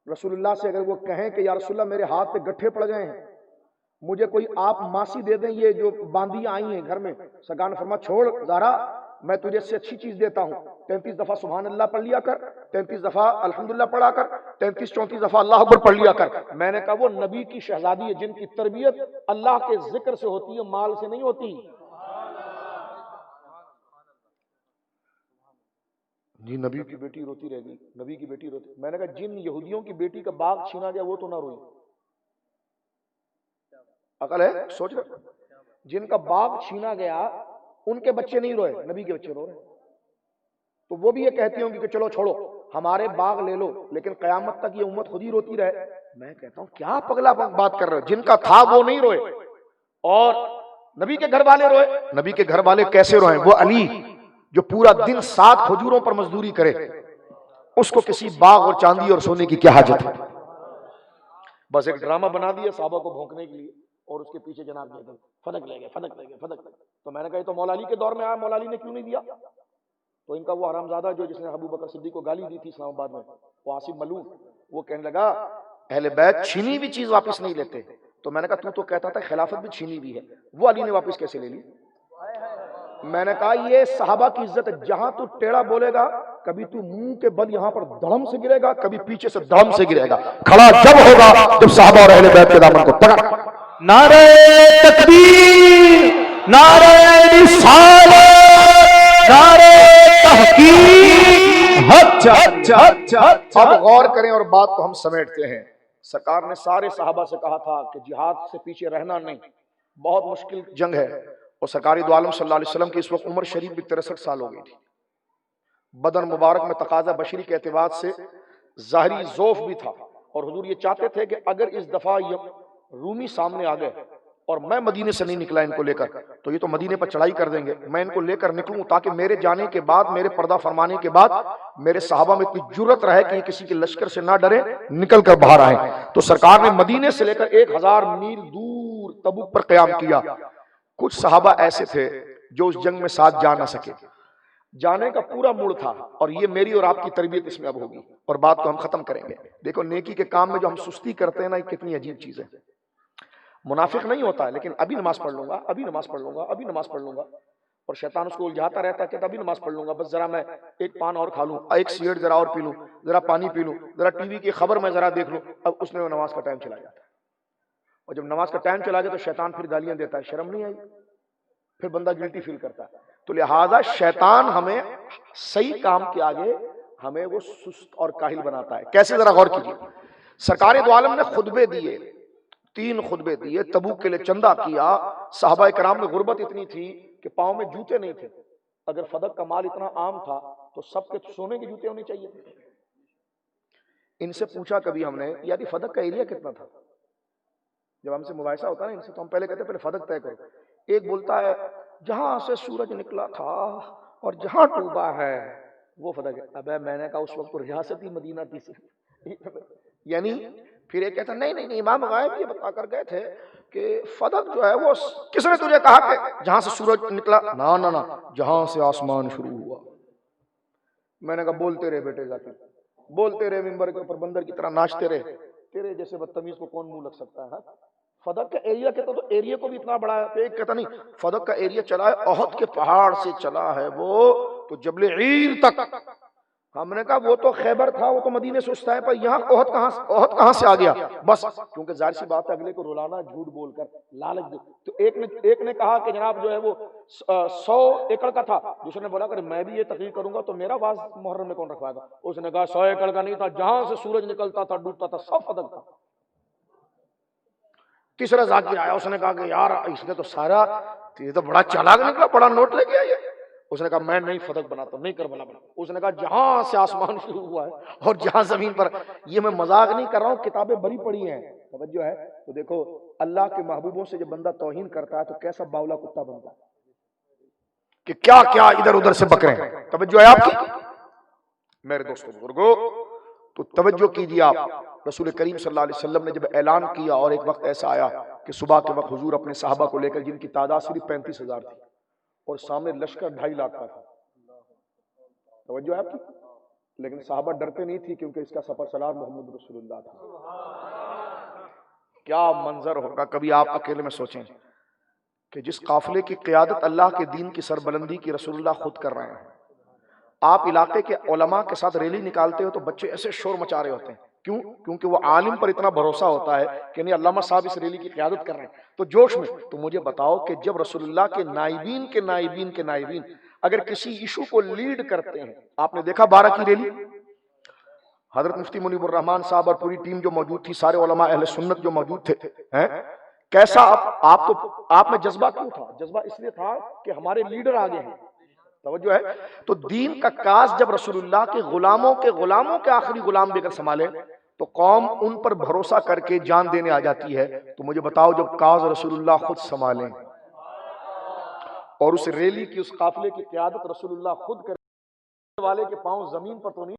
رسول اللہ سے اگر وہ کہیں کہ یا رسول اللہ میرے ہاتھ پہ گٹھے پڑ گئے ہیں، مجھے کوئی آپ ماسی دے دیں یہ جو باندیاں آئی ہیں گھر میں، سرکار نے فرمایا چھوڑ زہرا، میں تجھے سے اچھی چیز دیتا ہوں. 33 دفعہ سبحان اللہ پڑھ لیا کر، 33 دفعہ الحمدللہ پڑھا کر، 33-34 دفعہ اللہ اکبر پڑھ لیا کر. میں نے کہا وہ نبی کی شہزادی ہے جن کی تربیت اللہ کے ذکر سے ہوتی ہے، مال سے نہیں ہوتی. جی نبی کی بیٹی روتی رہ گئی، نبی کی بیٹی روتی. میں نے کہا جن یہودیوں کی بیٹی کا باغ چھینا گیا وہ تو نہ روئی. عقل ہے؟ سوچ رہے جن کا باغ چھینا گیا ان کے بچے نہیں روئے، نبی کے بچے رو رہے. تو وہ بھی یہ کہتی ہوں کہ چلو چھوڑو ہمارے باغ لے لو، لیکن قیامت تک یہ امت خود ہی روتی رہے. میں کہتا ہوں کیا پگلا بات کر رہے ہو؟ جن کا تھا وہ نہیں روئے اور نبی کے گھر والے روئے. نبی کے گھر والے کیسے روئے؟ وہ علی جو پورا دن 7 کھجوروں پر مزدوری کرے، اس کو کسی باغ اور چاندی اور سونے کی کیا حاجت ہے؟ بس ایک ڈرامہ بنا دیا صحابہ کو بھونکنے کے لیے اور اس کے پیچھے جناب لے گئے فدق لے گئے فدق لے گئے فدق لے گئے. تو میں نے کہا یہ تو مولا علی کے دور میں آیا، مولا علی نے کیوں نہیں دیا؟ تو ان کا وہ حرامزادہ جو جس نے ابو بکر صدیق کو گالی دی تھی اسلام آباد میں، وہ عاصم ملوف، وہ کہنے لگا اہل بیت چھینی بھی چیز واپس نہیں لیتے. تو میں نے کہا تو کہتا تھا خلافت بھی چھینی بھی ہے، وہ علی نے واپس کیسے لے لی؟ میں نے کہا یہ صحابہ کی عزت ہے. جہاں تو ٹیڑا بولے گا کبھی تو منہ کے بل یہاں پر دھڑم سے گرے گا، کبھی پیچھے سے دھڑم سے گرے گا. کھڑا جب ہوگا جب صحابہ اور اہل بیت کے دامن کو پکڑ. نعرہ تکبیر، نعرہ رسالت، نعرہ تحقیق. اب غور کریں اور بات کو ہم سمیٹتے ہیں. سرکار نے سارے صحابہ سے کہا تھا کہ جہاد سے پیچھے رہنا نہیں، بہت مشکل جنگ ہے. اور سرکار دو عالم صلی اللہ علیہ وسلم کی اس وقت عمر شریف بھی 63 سال ہو گئی تھی. بدن مبارک میں تقاضا بشری کے اعتبار سے ظاہری ضعف بھی تھا، اور حضور یہ چاہتے تھے کہ اگر اس دفعہ یہ رومی سامنے آ گئے اور میں مدینے سے نہیں نکلا ان کو لے کر تو یہ تو مدینے پر چڑھائی کر دیں گے. میں ان کو لے کر نکلوں تاکہ میرے جانے کے بعد، میرے پردہ فرمانے کے بعد میرے صحابہ میں اتنی جرت رہے کہ یہ کسی کے لشکر سے نہ ڈرے، نکل کر باہر آئیں. تو سرکار نے مدینے سے لے کر 1000 میل دور تبوک پر قیام کیا. کچھ صحابہ ایسے تھے جو اس جنگ میں ساتھ جا نہ سکے، جانے کا پورا موڈ تھا، اور یہ میری اور آپ کی تربیت اس میں اب ہوگی اور بات کو ہم ختم کریں گے. دیکھو نیکی کے کام میں جو ہم سستی کرتے ہیں نا، یہ کتنی عجیب چیز ہے. منافق نہیں ہوتا ہے لیکن ابھی نماز پڑھ لوں گا، ابھی نماز پڑھ لوں گا، ابھی نماز پڑھ لوں گا، اور شیطان اس کو الجھاتا رہتا ہے کہ ابھی نماز پڑھ لوں گا، بس ذرا میں ایک پان اور کھا لوں، ایک سگریٹ ذرا اور پی لوں، ذرا پانی پی لوں، ذرا ٹی وی کی خبر میں ذرا دیکھ لوں. اب اس میں نماز کا ٹائم چلا جاتا ہے، اور جب نماز کا ٹائم چلا جائے تو شیطان پھر گالیاں دیتا ہے، شرم نہیں آئی، پھر بندہ گلٹی فیل کرتا ہے. تو لہٰذا شیطان ہمیں صحیح کام کے آگے ہمیں وہ سست اور کاہل بناتا ہے. کیسے؟ ذرا غور کیجیے. سرکار دو عالم نے خطبے دیے، 3 خطبے دیے، تبوک کے لیے چندہ کیا. صحابہ کرام میں غربت اتنی تھی کہ پاؤں میں جوتے نہیں تھے. اگر فدق کا مال اتنا عام تھا تو سب کے سونے کے جوتے ہونے چاہیے. ان سے پوچھا کبھی ہم نے یار فدق کا ایریا کتنا تھا؟ جب ہم سے مباحثہ ہوتا ہے نا ان سے تو ہم پہلے کہتے ہیں پہلے فدق طے کرو. ایک بولتا ہے جہاں سے سورج نکلا تھا اور جہاں ڈوبا ہے وہ فدق ہے. ابے میں نے کہا اس وقت تو ریاست ہی مدینہ تھی. یعنی پھر ایک کہتا نہیں امام غائب یہ بتا کر گئے تھے کہ فدق جو ہے وہ کس نے تجھے کہا کہ جہاں سے سورج نکلا؟ نا جہاں سے آسمان شروع ہوا. میں نے کہا بولتے رہے بیٹے ذاکر، بولتے رہے، ممبر کے اوپر بندر کی طرح ناچتے رہے، تیرے جیسے بدتمیز کو کون منہ لگ سکتا ہے؟ فدق کا ایریا کہتا تو ایریا کو بھی اتنا بڑا ہے. ایک کہتا نہیں فدق کا ایریا چلا ہے احد کے پہاڑ سے چلا ہے وہ تو جبل عیر تک. ہم نے کہا وہ تو خیبر تھا، وہ تو مدینے سے اس طرح پر، یہاں احد کہاں سے آ گیا؟ بس کیونکہ ظاہر سی بات ہے اگلے کو رلانا، جھوٹ بول کر لالچ دے. تو ایک نے کہا کہ جناب جو ہے وہ 100 ایکڑ کا تھا. دوسرے نے بولا کہ میں بھی یہ تقریر کروں گا تو میرا باز محرم میں کون رکھوائے گا؟ اس نے کہا 100 ایکڑ کا نہیں تھا، جہاں سے سورج نکلتا تھا ڈوبتا تھا سب فدق تھا. تیسرا ذاکر آیا، اس نے کہا کہ یار اس نے تو سارا، یہ تو بڑا چالاک نکلا، بڑا نوٹ لے کے آیا. اس نے کہا میں نہیں فدق بناتا، نہیں کربلا بنا. اس نے کہا جہاں سے آسمان شروع ہوا ہے اور جہاں زمین پر. یہ میں مذاق نہیں کر رہا ہوں، کتابیں بڑی پڑھی ہیں. توجہ ہے تو دیکھو اللہ کے محبوبوں سے جب بندہ توہین کرتا ہے تو کیسا باولا کتا بنتا ہے کہ کیا کیا ادھر ادھر سے بکرے ہیں. توجہ ہے آپ کی میرے دوستوں بزرگوں؟ تو توجہ کیجیے آپ. رسول کریم صلی اللہ علیہ وسلم نے جب اعلان کیا، اور ایک وقت ایسا آیا کہ صبح کے وقت حضور اپنے صحابہ کو لے کر، جن کی تعداد صرف 35,000 تھی اور سامنے لشکر 2.5 لاکھ کا تھا. توجہ ہے آپ کی؟ لیکن صحابہ ڈرتے نہیں تھی کیونکہ اس کا سفر سالار محمد رسول اللہ تھا. کیا منظر ہوگا کبھی آپ اکیلے میں سوچیں کہ جس قافلے کی قیادت اللہ کے دین کی سربلندی کی رسول اللہ خود کر رہے ہیں. آپ علاقے کے علماء کے ساتھ ریلی نکالتے ہو تو بچے ایسے شور مچا رہے ہوتے ہیں. کیوں؟ کیونکہ وہ عالم پر اتنا بھروسہ ہوتا ہے کہ نہیں علامہ صاحب اس ریلی کی قیادت کر رہے ہیں تو جوش میں. تو مجھے بتاؤ کہ جب رسول اللہ کے نائبین اگر کسی ایشو کو لیڈ کرتے ہیں، آپ نے دیکھا 12 کی ریلی، حضرت مفتی منیب الرحمان صاحب اور پوری ٹیم جو موجود تھی، سارے علماء اہل سنت جو موجود تھے، کیسا آپ میں جذبہ کیوں تھا؟ جذبہ اس لیے تھا کہ ہمارے لیڈر آگے ہیں. توجہ ہے؟ تو دین کا کاز جب رسول اللہ کے غلاموں کے آخری غلام بھی اگر سنبھالے تو قوم ان پر بھروسہ کر کے جان دینے آ جاتی ہے. تو مجھے بتاؤ جب کاز رسول اللہ خود سنبھالیں اور اس ریلی کی، اس قافلے کی قیادت رسول اللہ خود کرنے والے کے پاؤں زمین پر تو نہیں.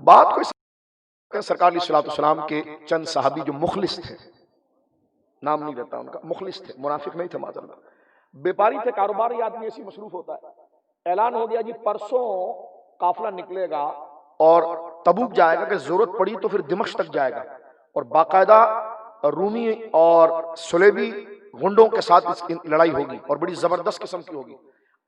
بات کو سرکار علیہ الصلوۃ والسلام کے چند صحابی جو مخلص تھے، نام نہیں لیتا ان کا، مخلص تھے، منافق نہیں تھے معذاللہ، بیپاری تھے، کاروباری آدمی ایسی مصروف ہوتا ہے. اعلان ہو گیا جی پرسوں قافلہ نکلے گا اور تبوک جائے گا، کہ ضرورت پڑی تو پھر دمشق تک جائے گا، اور باقاعدہ رومی اور صلیبی غنڈوں کے ساتھ اس کی لڑائی ہوگی اور بڑی زبردست قسم کی ہوگی.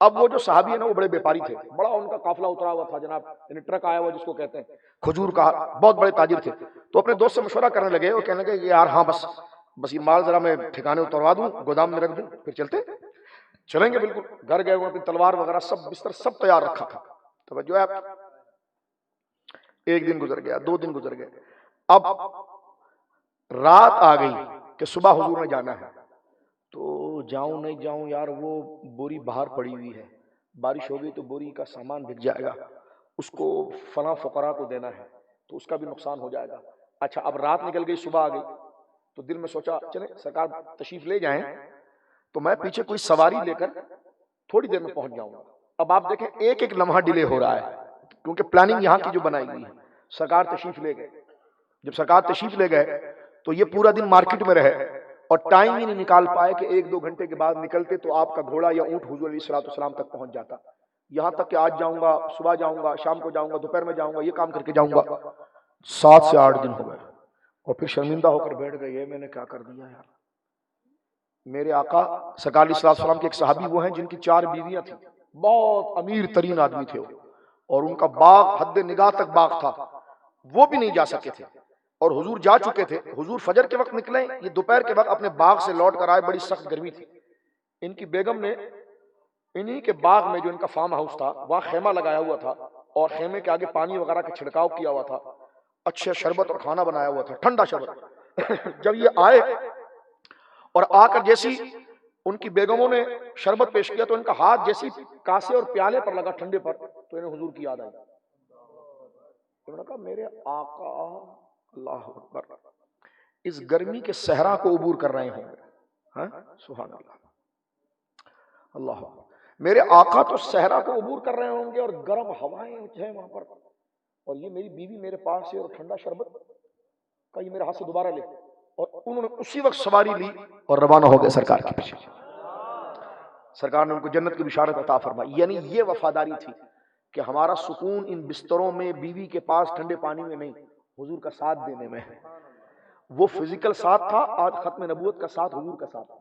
اب وہ جو صحابی ہیں نا وہ بڑے بیپاری تھے، بڑا ان کا قافلہ اترا ہوا تھا جناب، یعنی ٹرک آیا ہوا جس کو کہتے ہیں کھجور کا، بہت بڑے تاجر تھے. تو اپنے دوست سے مشورہ کرنے لگے اور کہنے لگے یار ہاں بس یہ مال ذرا میں ٹھکانے اتروا دوں، گودام میں رکھ دوں، پھر چلیں گے. بالکل گھر گئے ہوئے، اپنی تلوار وغیرہ سب بستر سب تیار رکھا تھا. توجہ ہے. ایک دن گزر گیا، 2 دن گزر گئے، اب رات آ گئی کہ صبح حضور نے جانا ہے. تو جاؤں نہیں جاؤں یار، وہ بوری باہر پڑی ہوئی ہے، بارش ہوگی تو بوری کا سامان بک جائے گا، اس کو فلاں فقراء کو دینا ہے تو اس کا بھی نقصان ہو جائے گا. اچھا اب رات نکل گئی، صبح آ گئی، تو دل میں سوچا چلیں سرکار تشریف لے جائیں تو میں پیچھے کوئی سواری لے کر تھوڑی دیر میں پہنچ جاؤں گا. اب آپ دیکھیں ایک لمحہ ڈیلے ہو رہا ہے کیونکہ پلاننگ یہاں کی جو بنائی گئی ہے. سرکار تشریف لے گئے. جب سرکار تشریف لے گئے تو یہ پورا دن مارکیٹ میں رہے اور ٹائم ہی نہیں نکال پائے کہ 1-2 گھنٹے کے بعد نکلتے تو آپ کا گھوڑا یا اونٹ حضور علیہ الصلوۃ والسلام تک پہنچ جاتا. یہاں تک کہ آج جاؤں گا، صبح جاؤں گا، شام کو جاؤں گا، دوپہر میں جاؤں گا، یہ کام کر کے جاؤں گا. 7 سے 8 دن ہو گئے اور پھر شرمندہ ہو کر بیٹھ گئے، یہ میں نے کیا کر دیا یار. میرے آقا سرکار علیہ الصلوۃ والسلام کے ایک صحابی وہ ہیں جن کی 4 بیویاں تھیں، بہت امیر ترین آدمی تھے وہ، اور ان کا باغ حد نگاہ تک باغ تھا، وہ بھی نہیں جا سکے تھے اور حضور جا چکے تھے. حضور فجر کے وقت نکلے، یہ دوپہر کے وقت اپنے باغ سے لوٹ کر آئے، بڑی سخت گرمی تھی. ان کی بیگم نے انہی کے باغ میں جو ان کا فارم ہاؤس تھا وہاں خیمہ لگایا ہوا تھا اور خیمے کے آگے پانی وغیرہ کا چھڑکاؤ کیا ہوا تھا، اچھے شربت اور کھانا بنایا ہوا تھا، ٹھنڈا شربت جب یہ آئے اور آ کر جیسی ان کی بیگموں نے شربت پیش کیا تو ان کا ہاتھ جیسی کاسے اور پیالے پر لگا ٹھنڈے پر، تو انہیں حضور کی یاد آئی۔ انہوں نے کہا میرے آقا اللہ اکبر اس گرمی کے صحرا کو عبور کر رہے ہوں گے، ہاں سبحان اللہ، اللہ میرے آقا تو صحرا کو عبور کر رہے ہوں گے اور گرم ہوائیں ہیں وہاں پر، اور یہ میری بیوی میرے پاس ہے اور ٹھنڈا شربت کا یہ میرے ہاتھ سے دوبارہ لے، اور انہوں نے اسی وقت سواری لی اور روانہ ہو گئے سرکار کے پیچھے۔ سرکار نے ان کو جنت کی بشارت عطا فرمائی۔ یعنی یہ وفاداری تھی کہ ہمارا سکون ان بستروں میں بیوی کے پاس ٹھنڈے پانی میں نہیں، حضور کا ساتھ دینے میں ہے۔ وہ فزیکل ساتھ تھا، آج ختم نبوت کا ساتھ حضور کا ساتھ ہے،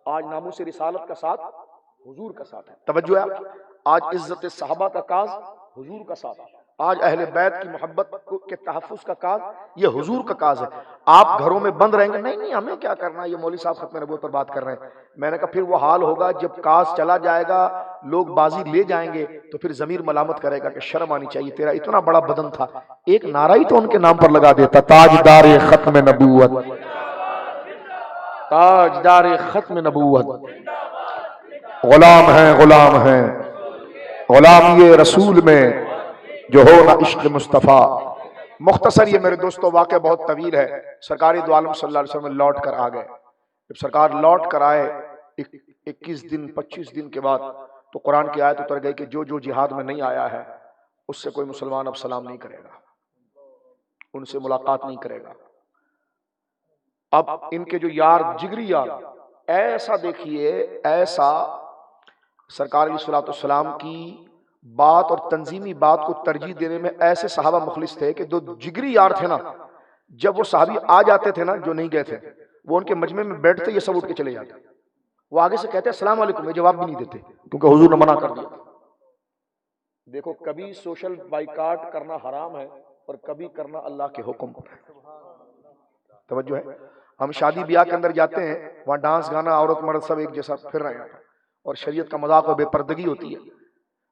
آج ناموس رسالت کا ساتھ حضور کا ساتھ ہے۔ توجہ ہے، آج عزت صحابہ کا کاز حضور کا ساتھ ہے، آج اہل بیت کی محبت کے تحفظ کا کاز یہ حضور کا کاز ہے۔ آپ گھروں میں بند رہیں گے، نہیں نہیں ہمیں کیا کرنا، یہ مولوی صاحب ختم نبوت پر بات کر رہے ہیں۔ میں نے کہا پھر وہ حال ہوگا جب کاز چلا جائے گا، لوگ بازی لے جائیں گے، تو پھر ضمیر ملامت کرے گا کہ شرم آنی چاہیے، تیرا اتنا بڑا بدن تھا، ایک نعرہ ہی تو ان کے نام پر لگا دیتا، تاجدار ختم نبوت، تاجدار ختم نبوت، غلام ہیں غلام ہیں، غلام یہ رسول میں جو ہو نہ عشق مصطفیٰ۔ مختصر یہ میرے دوستو واقعہ بہت طویل ہے۔ سرکار دو عالم صلی اللہ علیہ وسلم لوٹ کر آ گئے۔ جب سرکار لوٹ کر آئے 21 دن 25 دن کے بعد تو قرآن کی آیت اتر گئی کہ جو جو جہاد میں نہیں آیا ہے اس سے کوئی مسلمان اب سلام نہیں کرے گا، ان سے ملاقات نہیں کرے گا۔ اب ان کے جو یار جگری یار، ایسا دیکھیے، ایسا سرکار علیہ الصلوۃ والسلام کی بات اور تنظیمی بات کو ترجیح دینے میں ایسے صحابہ مخلص تھے کہ دو جگری یار تھے نا، جب وہ صحابی آ جاتے تھے نا جو نہیں گئے تھے، وہ ان کے مجمع میں بیٹھتے یہ سب اٹھ کے چلے جاتے، وہ آگے سے کہتے السلام علیکم، یہ جواب بھی نہیں دیتے کیونکہ حضور نے منع کر دیا۔ دیکھو کبھی سوشل بائیکاٹ کرنا حرام ہے اور کبھی کرنا اللہ کے حکم پر ہے۔ توجہ ہے، ہم شادی بیاہ کے اندر جاتے ہیں، وہاں ڈانس گانا عورت مرد سب ایک جیسا پھر رہے ہیں اور شریعت کا مذاق اور بے پردگی ہوتی ہے۔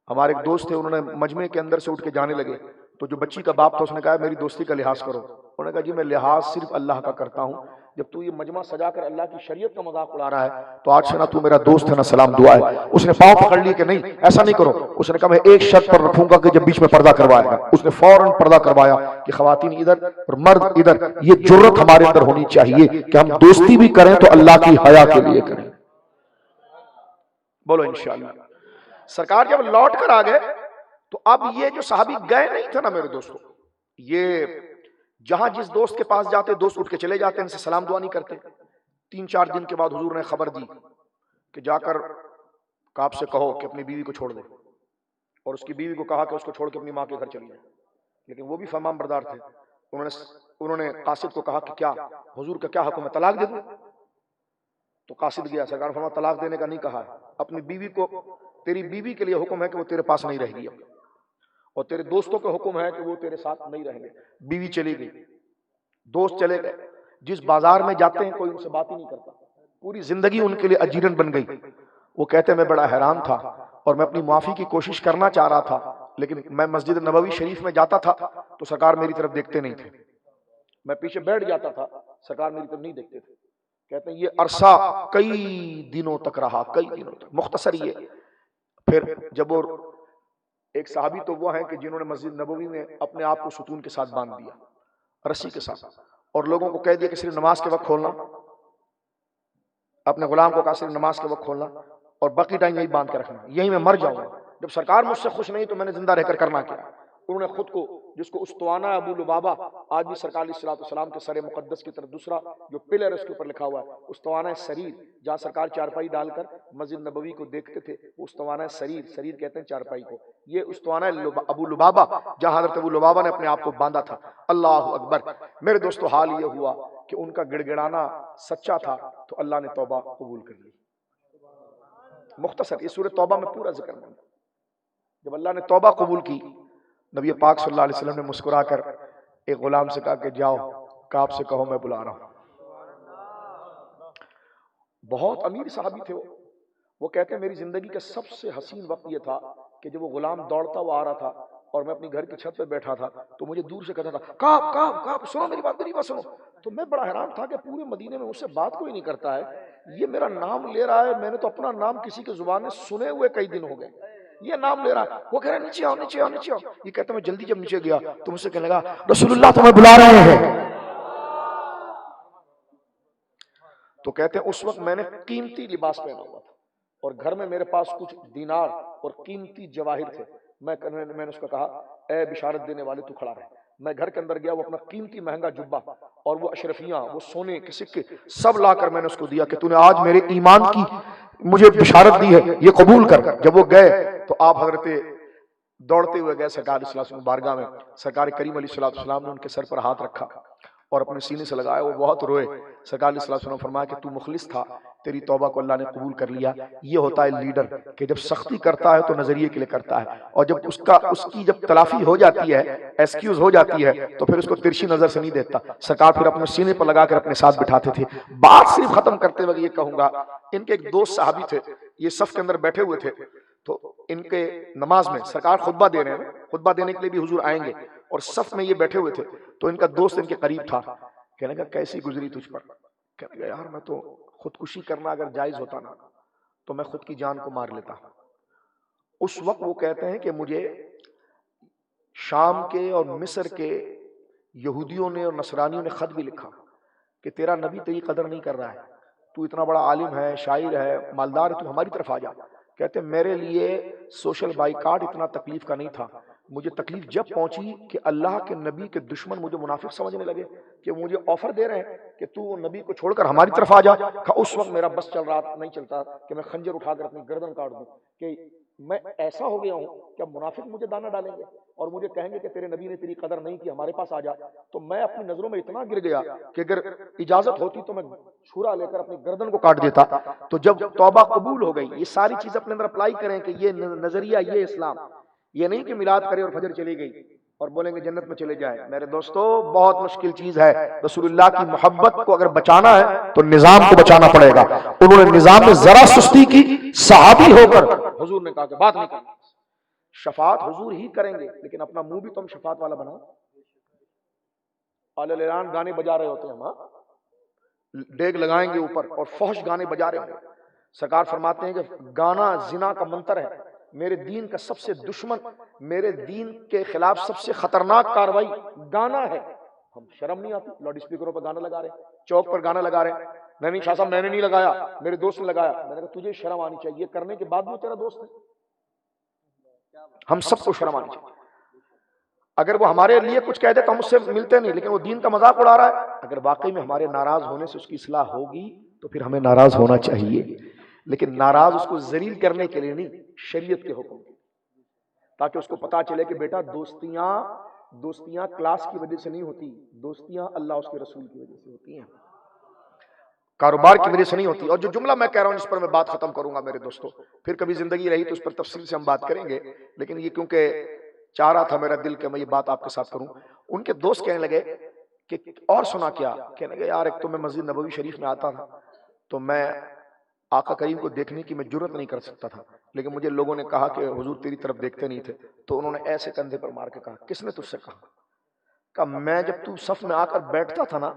ہمارے ایک دوست تھے، انہوں نے مجمع کے اندر سے اٹھ کے جانے لگے تو جو بچی کا باپ تھا اس نے کہا میری دوستی کا لحاظ کرو۔ انہوں نے کہا جی میں لحاظ صرف اللہ کا کرتا ہوں، جب تو یہ مجمع سجا کر اللہ کی شریعت کا مذاق اڑا رہا ہے تو آج سے نہ تو میرا دوست ہے نہ سلام دعا ہے۔ اس نے پاؤں پکڑ لی کہ نہیں ایسا نہیں کرو۔ اس نے کہا میں ایک شرط پر رکھوں گا کہ جب بیچ میں پردہ کروائے گا۔ اس نے فوراً پردہ کروایا کہ خواتین ادھر اور مرد ادھر، یہ جرت ہمارے اندر ہونی چاہیے کہ ہم دوستی بھی کریں تو اللہ کی حیا کے لیے کریں۔ بولو انشاءاللہ۔ سرکار جب لوٹ کر آ گئے تو اب یہ جو صحابی گئے نہیں تھے نا میرے دوستو، یہ جہاں جس دوست کے پاس جاتے دوست اٹھ کے چلے جاتے، ان سے سلام دعا نہیں کرتے۔ 3-4 دن کے بعد حضور نے خبر دی کہ جا کر کعب سے کہو کہ اپنی بیوی کو چھوڑ دے، اور اس کی بیوی کو کہا کہ اس کو چھوڑ کے اپنی ماں کے گھر چلی جائے، لیکن وہ بھی فرمان بردار تھے۔ انہوں نے قاصد کو کہا کہ کیا حضور کا کیا حکم ہے، طلاق دے دوں؟ تو قاصد گیا، سرکار نے فرمایا طلاق دینے کا نہیں کہا ہے، اپنی بیوی کو، تیری بیوی کے لیے حکم ہے کہ وہ تیرے پاس نہیں رہے گی، اور تیرے دوستوں کا حکم ہے کہ وہ تیرے ساتھ نہیں رہیں گے۔ بیوی چلی گئی، دوست چلے گئے، جس بازار میں جاتے ہیں کوئی ان سے بات ہی نہیں کرتا، پوری زندگی ان کے لیے اجیرن بن گئی۔ وہ کہتے میں بڑا حیران تھا اور میں اپنی معافی کی کوشش کرنا چاہ رہا تھا، لیکن میں مسجد نبوی شریف میں جاتا تھا تو سرکار میری طرف دیکھتے نہیں تھے، میں پیچھے بیٹھ جاتا تھا، سرکار میری طرف نہیں دیکھتے تھے۔ کہتے ہیں یہ عرصہ کئی دنوں تک رہا، کئی دنوں تک۔ مختصر یہ پھر جب وہ ایک صحابی تو وہ ہیں کہ جنہوں نے مسجد نبوی میں اپنے آپ کو ستون کے ساتھ باندھ دیا، رسی کے ساتھ، اور لوگوں کو کہہ دیا کہ صرف نماز کے وقت کھولنا، اپنے غلام کو کہا صرف نماز کے وقت کھولنا اور باقی ٹائم یہی باندھ کے رکھنا، یہی میں مر جاؤں گا۔ جب سرکار مجھ سے خوش نہیں تو میں نے زندہ رہ کر کرنا کیا؟ انہوں نے خود کو، جس کو استوانہ ابو لبابہ، آج بھی سرکار علیہ السلام کے سر مقدس کی طرف دوسرا جو پلر ہے اس کے اوپر لکھا ہوا ہے استوانہ سریر، جہاں سرکار چارپائی ڈال کر مسجد نبوی کو دیکھتے تھے، وہ استوانہ سریر، سریر کہتے ہیں چارپائی کو، یہ استوانہ ابو لبابہ جہاں حضرت ابو لبابہ نے اپنے آپ کو باندھا تھا۔ اللہ اکبر۔ میرے دوستو حال یہ ہوا کہ ان کا گڑ گڑانا سچا تھا تو اللہ نے توبہ قبول کر لی۔ مختصر یہ سورۃ توبہ میں پورا ذکر ہے۔ جب اللہ نے توبہ قبول کی، نبی پاک صلی اللہ علیہ وسلم نے مسکرا کر ایک غلام سے کہا کہ جاؤ کعب سے کہو میں بلا رہا ہوں۔ بہت امیر صحابی تھے وہ کہتے ہیں میری زندگی کا سب سے حسین وقت یہ تھا کہ جب وہ غلام دوڑتا ہوا آ رہا تھا اور میں اپنی گھر کی چھت پہ بیٹھا تھا تو مجھے دور سے کہتا تھا کعب کعب کعب سنو میری بات سنو. تو میں بڑا حیران تھا کہ پورے مدینے میں اس سے بات کوئی نہیں کرتا ہے, یہ میرا نام لے رہا ہے, میں نے تو اپنا نام کسی کے زبان میں سنے ہوئے کئی دن ہو گئے, یہ نام لے رہا ہے. وہ کہہ رہا ہے نیچے آؤ نیچے آؤ نیچے آؤ. یہ کہتا ہے میں جلدی جب نیچے گیا تو مجھ سے کہنے لگا رسول اللہ تمہیں بلا رہے ہیں. تو کہتے ہیں اس وقت میں نے قیمتی لباس پہنا ہوا تھا اور گھر میں میرے پاس کچھ دینار اور قیمتی جواہر تھے. میں نے اس کو کہا اے بشارت دینے والے تو کھڑا رہے. میں گھر کے اندر گیا, وہ اپنا قیمتی مہنگا جبہ اور وہ اشرفیاں, وہ سونے کے سکے سب لا کر میں نے اس کو دیا کہ تو نے آج میرے ایمان کی مجھے بشارت دی ہے, یہ قبول کر. جب وہ گئے تو آپ حضرت دوڑتے ہوئے گئے سرکار علیہ السلام کی بارگاہ میں. سرکار کریم علیہ السلام نے ان کے سر پر ہاتھ رکھا اور اپنے سینے سے لگایا, وہ بہت روئے. سرکار علیہ السلام نے فرمایا کہ تو مخلص تھا, تیری توبہ کو اللہ نے قبول کر لیا. یہ ہوتا ہے لیڈر کہ جب سختی کرتا ہے تو نظریے کے لیے کرتا ہے, اور جب اس کی جب تلافی ہو جاتی ہے, ایکسکیوز ہو جاتی ہے, تو پھر اس کو ترچھی نظر سے نہیں دیکھتا. سرکار پھر اپنے سینے پر لگا کر اپنے ساتھ بٹھاتے تھے. بات صرف ختم کرتے وقت یہ کہوں گا, ان کے ایک دوست صحابی تھے, یہ صف کے اندر بیٹھے ہوئے تھے. تو ان کے نماز میں سرکار خطبہ دے رہے ہیں, خطبہ دینے کے لیے بھی حضور آئیں گے, اور صف میں یہ بیٹھے ہوئے تھے. تو ان کا دوست ان کے قریب تھا. کہنے لگا کیسی گزری تجھ پر؟ کہنے لگا یار میں تو خودکشی کرنا اگر جائز ہوتا نا تو میں خود کی جان کو مار لیتا. اس وقت وہ کہتے ہیں کہ مجھے شام کے اور مصر کے یہودیوں نے اور نصرانیوں نے خط بھی لکھا کہ تیرا نبی تیری قدر نہیں کر رہا ہے, تو اتنا بڑا عالم ہے, شاعر ہے, مالدار ہے, تو ہماری طرف آ جا. کہتے ہیں میرے لیے سوشل بائیکاٹ اتنا تکلیف کا نہیں تھا. مجھے تکلیف جب پہنچی کہ اللہ کے نبی کے دشمن مجھے منافق سمجھنے لگے, کہ مجھے آفر دے رہے ہیں کہ تو نبی کو چھوڑ کر ہماری طرف آ جا. اس وقت میرا بس نہیں چلتا کہ میں خنجر اٹھا کر اپنی گردن کاٹ دوں, کہ میں ایسا ہو گیا ہوں کہ منافق مجھے دانا ڈالیں گے اور مجھے کہیں گے کہ تیرے نبی نے تیری قدر نہیں کی, ہمارے پاس آ جا. تو میں اپنی نظروں میں اتنا گر گیا کہ اگر اجازت ہوتی تو میں چھرا لے کر اپنی گردن کو کاٹ دیتا. تو جب توبہ قبول ہو گئی, یہ ساری چیز اپنے اندر اپلائی کریں کہ یہ نظریہ, یہ اسلام, یہ نہیں کہ میلاد کرے اور فجر چلی گئی اور بولیں گے جنت میں چلے جائیں. میرے دوستو بہت مشکل چیز ہے. رسول اللہ کی محبت کو اگر بچانا ہے تو نظام کو بچانا پڑے گا. انہوں نے نظام میں ذرا سستی کی, صحابی ہو کر حضور نے کہا کہ بات نہیں کرنا, شفاعت حضور ہی کریں گے, لیکن اپنا منہ بھی تم شفاعت والا بنا. اعلی اعلان گانے بجا رہے ہوتے ہیں, ہم ڈیگ لگائیں گے اوپر اور فحش گانے بجا رہے ہوں گے. سرکار فرماتے ہیں کہ گانا زنا کا منتر ہے, میرے دین کا سب سے دشمن, میرے دین کے خلاف سب سے خطرناک کاروائی گانا ہے. ہم شرم نہیں آتی, لاؤڈ اسپیکروں پر گانا لگا رہے ہیں, چوک پر گانا لگا رہے ہیں. نہیں شاہ صاحب میں نے نہیں لگایا, میرے دوست نے لگایا. میں نے کہا تجھے شرم آنی چاہیے, کرنے کے بعد بھی تیرا دوست ہے. ہم سب کو شرم آنی چاہیے. اگر وہ ہمارے لیے کچھ کہہ دے تو ہم اس سے ملتے نہیں, لیکن وہ دین کا مذاق اڑا رہا ہے. اگر واقعی میں ہمارے ناراض ہونے سے اس کی اصلاح ہوگی تو پھر ہمیں ناراض ہونا چاہیے, لیکن ناراض اس کو ذلیل کرنے کے لیے نہیں, شریعت کے حکم کے, تاکہ اس کو پتا چلے کہ بیٹا دوستیاں کلاس کی وجہ سے نہیں ہوتی, دوستیاں اللہ اس کے رسول کی وجہ سے ہوتی ہیں, کاروبار کی وجہ سے نہیں ہوتی. اور جو جملہ میں کہہ رہا ہوں جس پر میں بات ختم کروں گا میرے دوستو, پھر کبھی زندگی رہی تو اس پر تفصیل سے ہم بات کریں گے, لیکن یہ کیونکہ چاہ رہا تھا میرا دل کہ میں یہ بات آپ کے ساتھ کروں. ان کے دوست کہنے لگے کہ اور سنا کیا؟ کہنے لگے یار ایک تو میں مسجد نبوی شریف میں آتا تھا تو میں آقا کریم کو دیکھنے کی میں جرت نہیں کر سکتا تھا, لیکن مجھے لوگوں نے کہا کہ حضور تیری طرف دیکھتے نہیں تھے, تو انہوں نے ایسے کندھے پر مار کے کہا کس نے تجھ سے کہا؟ کہ میں جب تو صف میں آ کر بیٹھتا تھا نا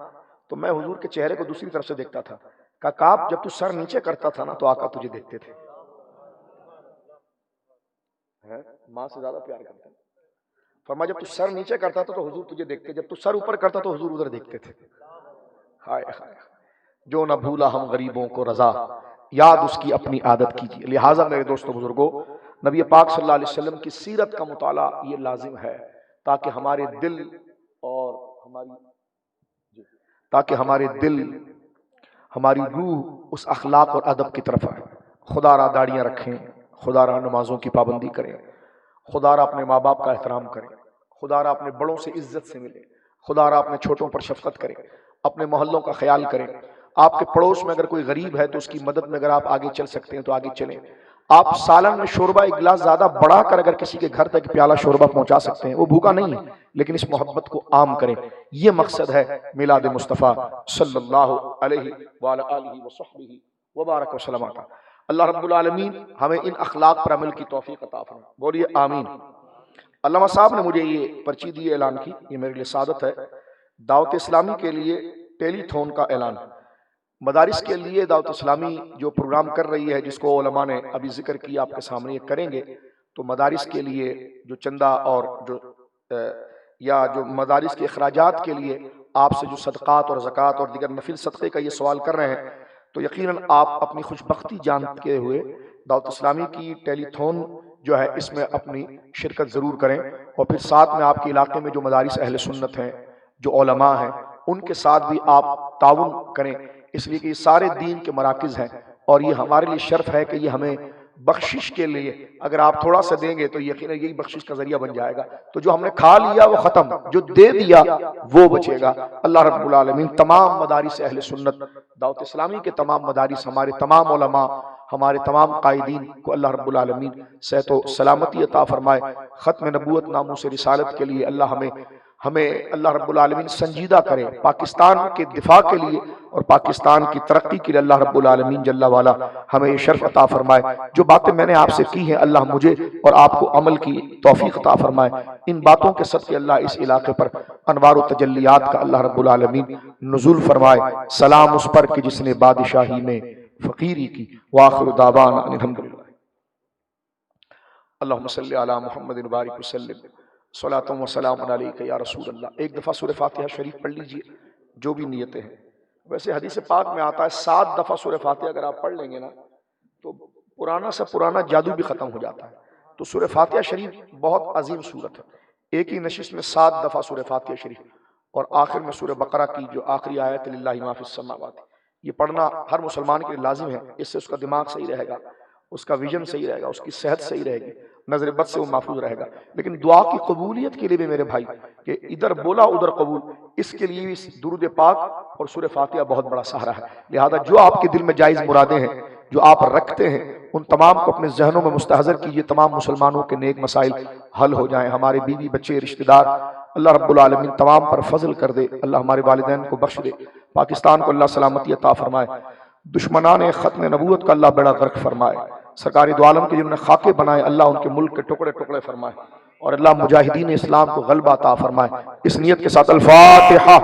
تو میں حضور کے چہرے کو دوسری طرف سے دیکھتا تھا. کہا جب تو سر نیچے کرتا تھا نا تو آقا تجھے دیکھتے تھے. ماں سے زیادہ پیار کرتے ہیں. فرمایا جب تو سر نیچے کرتا تھا تو حضور تجھے دیکھتے, جب تو سر اوپر کرتا تو حضور ادھر دیکھتے تھے. ہائے ہائے, جو نہ بھولا ہم غریبوں کو رضا, یاد اس کی اپنی عادت کیجیے. لہٰذا میرے دوستو بزرگوں, نبی پاک صلی اللہ علیہ وسلم کی سیرت کا مطالعہ یہ لازم ہے تاکہ ہمارے دل ہماری روح اس اخلاق اور ادب کی طرف آئے. خدا را داڑیاں رکھیں, خدا را نمازوں کی پابندی کریں, خدا را اپنے ماں باپ کا احترام کریں, خدا را اپنے بڑوں سے عزت سے ملیں, خدا را اپنے چھوٹوں پر شفقت کریں, اپنے محلوں کا خیال کریں. آپ کے پڑوس میں اگر کوئی غریب ہے تو اس کی مدد میں اگر آپ آگے چل سکتے ہیں تو آگے چلیں. آپ سالن میں شوربہ ایک گلاس زیادہ بڑھا کر اگر کسی کے گھر تک پیالہ شوربہ پہنچا سکتے ہیں, وہ بھوکا نہیں ہے لیکن اس محبت کو عام کریں. یہ مقصد ہے میلاد مصطفیٰ صلی اللہ علیہ وآلہ وصحبہ وبارک وسلم کا. اللہ رب العالمین ہمیں ان اخلاق پر عمل کی توفیق عطا فرمائے. بولیے آمین. علامہ صاحب نے مجھے یہ پرچی دی اعلان کی، یہ میرے لیے سعادت ہے، دعوت اسلامی کے لیے ٹیلی تھون کا اعلان۔ مدارس کے لیے دعوت اسلامی جو پروگرام کر رہی ہے، جس کو علماء نے ابھی ذکر کیا، آپ کے سامنے یہ کریں گے، تو مدارس کے لیے جو چندہ اور جو مدارس کے اخراجات کے لیے آپ سے جو صدقات اور زکوٰۃ اور دیگر نفل صدقے کا یہ سوال کر رہے ہیں، تو یقیناً آپ اپنی خوش بختی جانتے ہوئے دعوت اسلامی کی ٹیلی تھون جو ہے اس میں اپنی شرکت ضرور کریں، اور پھر ساتھ میں آپ کے علاقے میں جو مدارس اہل سنت ہیں، جو علماء ہیں، ان کے ساتھ بھی آپ تعاون کریں، اس لیے کہ یہ سارے دین کے مراکز ہیں، اور یہ ہمارے لیے شرف ہے کہ یہ ہمیں بخشش کے لیے اگر آپ تھوڑا سا دیں گے تو یقیناً یہی بخشش کا ذریعہ بن جائے گا، تو جو ہم نے کھا لیا وہ ختم، جو دے دیا وہ بچے گا۔ اللہ رب العالمین تمام مدارس اہل سنت، دعوت اسلامی کے تمام مدارس، ہمارے تمام علماء، ہمارے تمام قائدین کو اللہ رب العالمین صحت و سلامتی عطا فرمائے، ختم نبوت ناموس رسالت کے لیے اللہ ہمیں اللہ رب العالمین سنجیدہ کرے، پاکستان کے دفاع کے لیے اور پاکستان کی ترقی کے لیے اللہ رب العالمین جل والا ہمیں یہ شرف عطا فرمائے۔ جو باتیں میں نے آپ سے کی ہیں اللہ مجھے اور آپ کو عمل کی توفیق عطا فرمائے، ان باتوں کے صدقے اللہ اس علاقے پر انوار و تجلیات کا اللہ رب العالمین نزول فرمائے۔ سلام اس پر کہ جس نے بادشاہی میں فقیری کی، وآخر دعوانا ان الحمدللہ۔ اللہم صلی علی محمد وبارک وسلم، صلاۃ و سلام علیک یا رسول اللہ۔ ایک دفعہ سورہ فاتحہ شریف پڑھ لیجئے جو بھی نیتیں ہیں۔ ویسے حدیث پاک میں آتا ہے 7 دفعہ سورہ فاتحہ اگر آپ پڑھ لیں گے نا تو پرانا سے پرانا جادو بھی ختم ہو جاتا ہے۔ تو سورہ فاتحہ شریف بہت عظیم سورت ہے، ایک ہی نشست میں 7 دفعہ سورہ فاتحہ شریف، اور آخر میں سورہ بقرہ کی جو آخری آیت للہ ما فی السماوات، یہ پڑھنا ہر مسلمان کے لیے لازم ہے۔ اس سے اس کا دماغ صحیح رہے گا، اس کا ویژن صحیح رہے گا، اس کی صحت صحیح رہے گی، نظر بد سے وہ محفوظ رہے گا۔ لیکن دعا کی قبولیت کے لیے بھی میرے بھائی کہ ادھر بولا ادھر قبول، اس کے لیے بھی درود پاک اور سورہ فاتحہ بہت بڑا سہارا ہے۔ لہذا جو آپ کے دل میں جائز مرادیں ہیں، جو آپ رکھتے ہیں، ان تمام کو اپنے ذہنوں میں مستحضر کیجئے، تمام مسلمانوں کے نیک مسائل حل ہو جائیں، ہمارے بیوی بچے رشتہ دار اللہ رب العالمین تمام پر فضل کر دے، اللہ ہمارے والدین کو بخش دے، پاکستان کو اللہ سلامتی عطا فرمائے، دشمنان ختم نبوت کا اللہ بیڑا غرق فرمائے، سرکار دو عالم کے جنہوں نے خاکے بنائے اللہ ان کے ملک کے ٹکڑے ٹکڑے فرمائے، اور اللہ مجاہدین اسلام کو غلبہ عطا فرمائے۔ اس نیت کے ساتھ الفاتحہ۔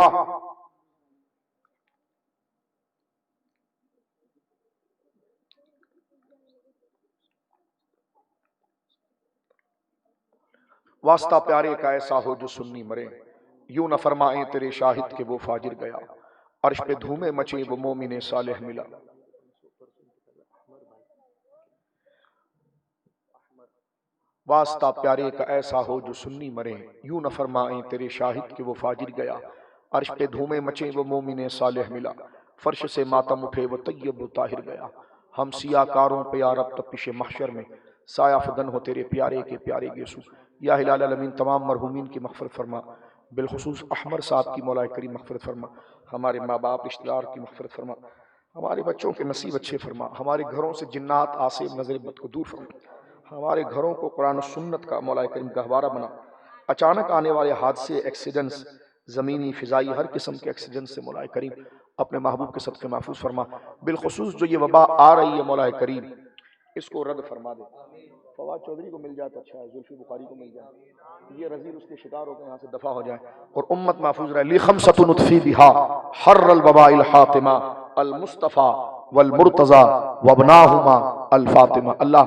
واسطہ پیارے کا ایسا ہو جو سنی مرے، یوں نہ فرمائیں تیرے شاہد کہ وہ فاجر گیا، عرش پہ دھومے مچے وہ مومن صالح ملا۔ واسطہ پیارے کا ایسا ہو جو سنی مرے، یوں نہ فرمائیں تیرے شاہد کہ وہ فاجر گیا، عرش پہ دھومے مچے وہ مومن صالح ملا، فرش سے ماتم اٹھے وہ طیب و طاہر گیا، ہم سیاہ کاروں پہ یا رب تپش محشر میں سایہ فدن ہو تیرے پیارے کے پیارے یسوع۔ یا ہلال العالمین تمام مرحومین کی مغفرت فرما، بالخصوص احمد صاحب کی مولا کریم مغفرت فرما، ہمارے ماں باپ رشتہ دار کی مغفرت فرما، ہمارے بچوں کے نصیب اچھے فرما، ہمارے گھروں سے جنات آصف نظر بد کو دور فرما، ہمارے گھروں کو قرآن و سنت کا مولا کریم گہوارہ بنا، اچانک آنے والے حادثے، ایکسیڈنٹس، زمینی فضائی ہر قسم کے ایکسیڈنٹ سے مولا کریم اپنے محبوب کے صدقے محفوظ فرما، بالخصوص جو یہ وبا آ رہی ہے مولا کریم اس کو رد فرما دے۔ فواد چودھری کو مل جائے تو اچھا ہے، زلفی بخاری کو مل جائے، یہ رذیل اس کے شکار ہو کے یہاں سے دفع ہو جائیں اور امت محفوظ رہے۔ لِخَمْسَةٌ نُطْفِي بِهَا حَرَّ الْوَبَاءِ الْحَاطِمَةِ الْمُصْطَفَى وَالْمُرْتَضَى وَابْنَاهُمَا الْفَاطِمَةِ۔ اللہ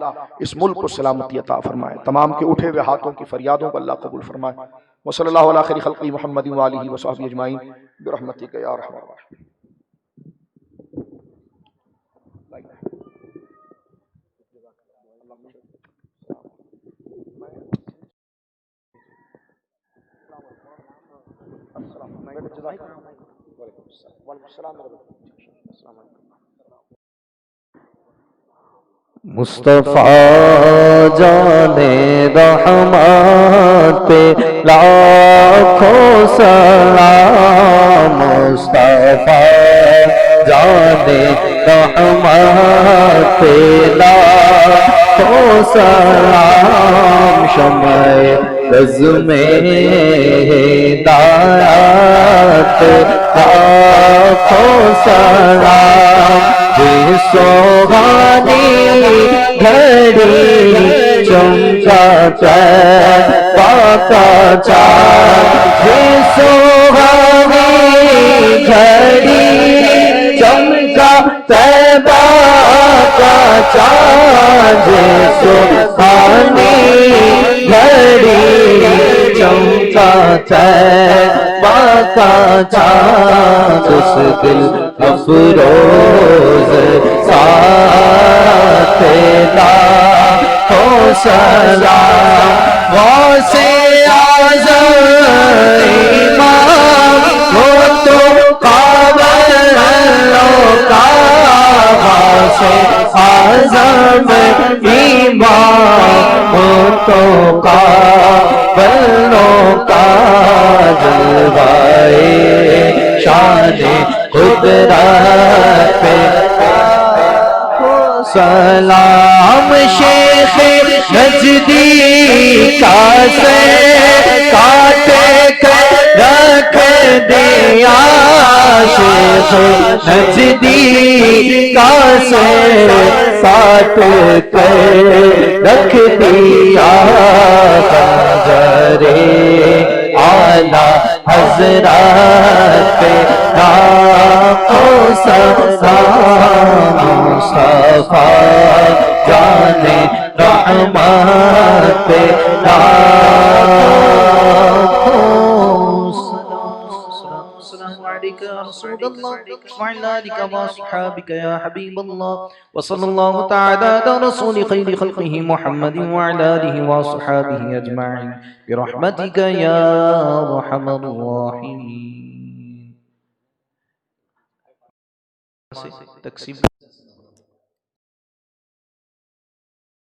اس ملک کو سلامتی عطا فرمائے، تمام کے اٹھے ہوئے ہاتھوں کی فریادوں کو اللہ قبول فرمائے۔ وصلی اللہ علی خیر خلقہ محمد وآلہ وصحبہ اجمعین برحمتک یا ارحم الراحمین۔ مصطفیٰ جان رحمت لاکھوں سلام، مصطفیٰ جان رحمت لاکھوں سلام، شمع رز میں ہدایت لاکھوں سلام، سوہانی گھڑی چمکا پاکا چاند سوہانی گھڑی چمکا طیبہ کا چاند سوہانی گھڑی چمکا طیبہ کا چاند اس دل افروز ساتھ ہو سلام غوث اعظم امام وہ تو قابلوں کا غوث اعظم امام وہ تو قابلوں کا جلوائے شان قدرت پہ سلام شیخ نجدی کا سے کاٹے کر رکھ دیا شیخ نجدی کا سے کاٹ کر رکھ دیا بجرے اعلیٰ حضرات پہ لاکھوں سلام مصطفیٰ جان رحمت پہ لاکھوں السلام علیکم یا رسول اللہ وعلى آلك وصحابك يا حبيب الله وصلى الله تعالى على رسول خير خلقه محمد وعلى آله وصحابه أجمعين برحمتك يا أرحم الراحمين. تقسیم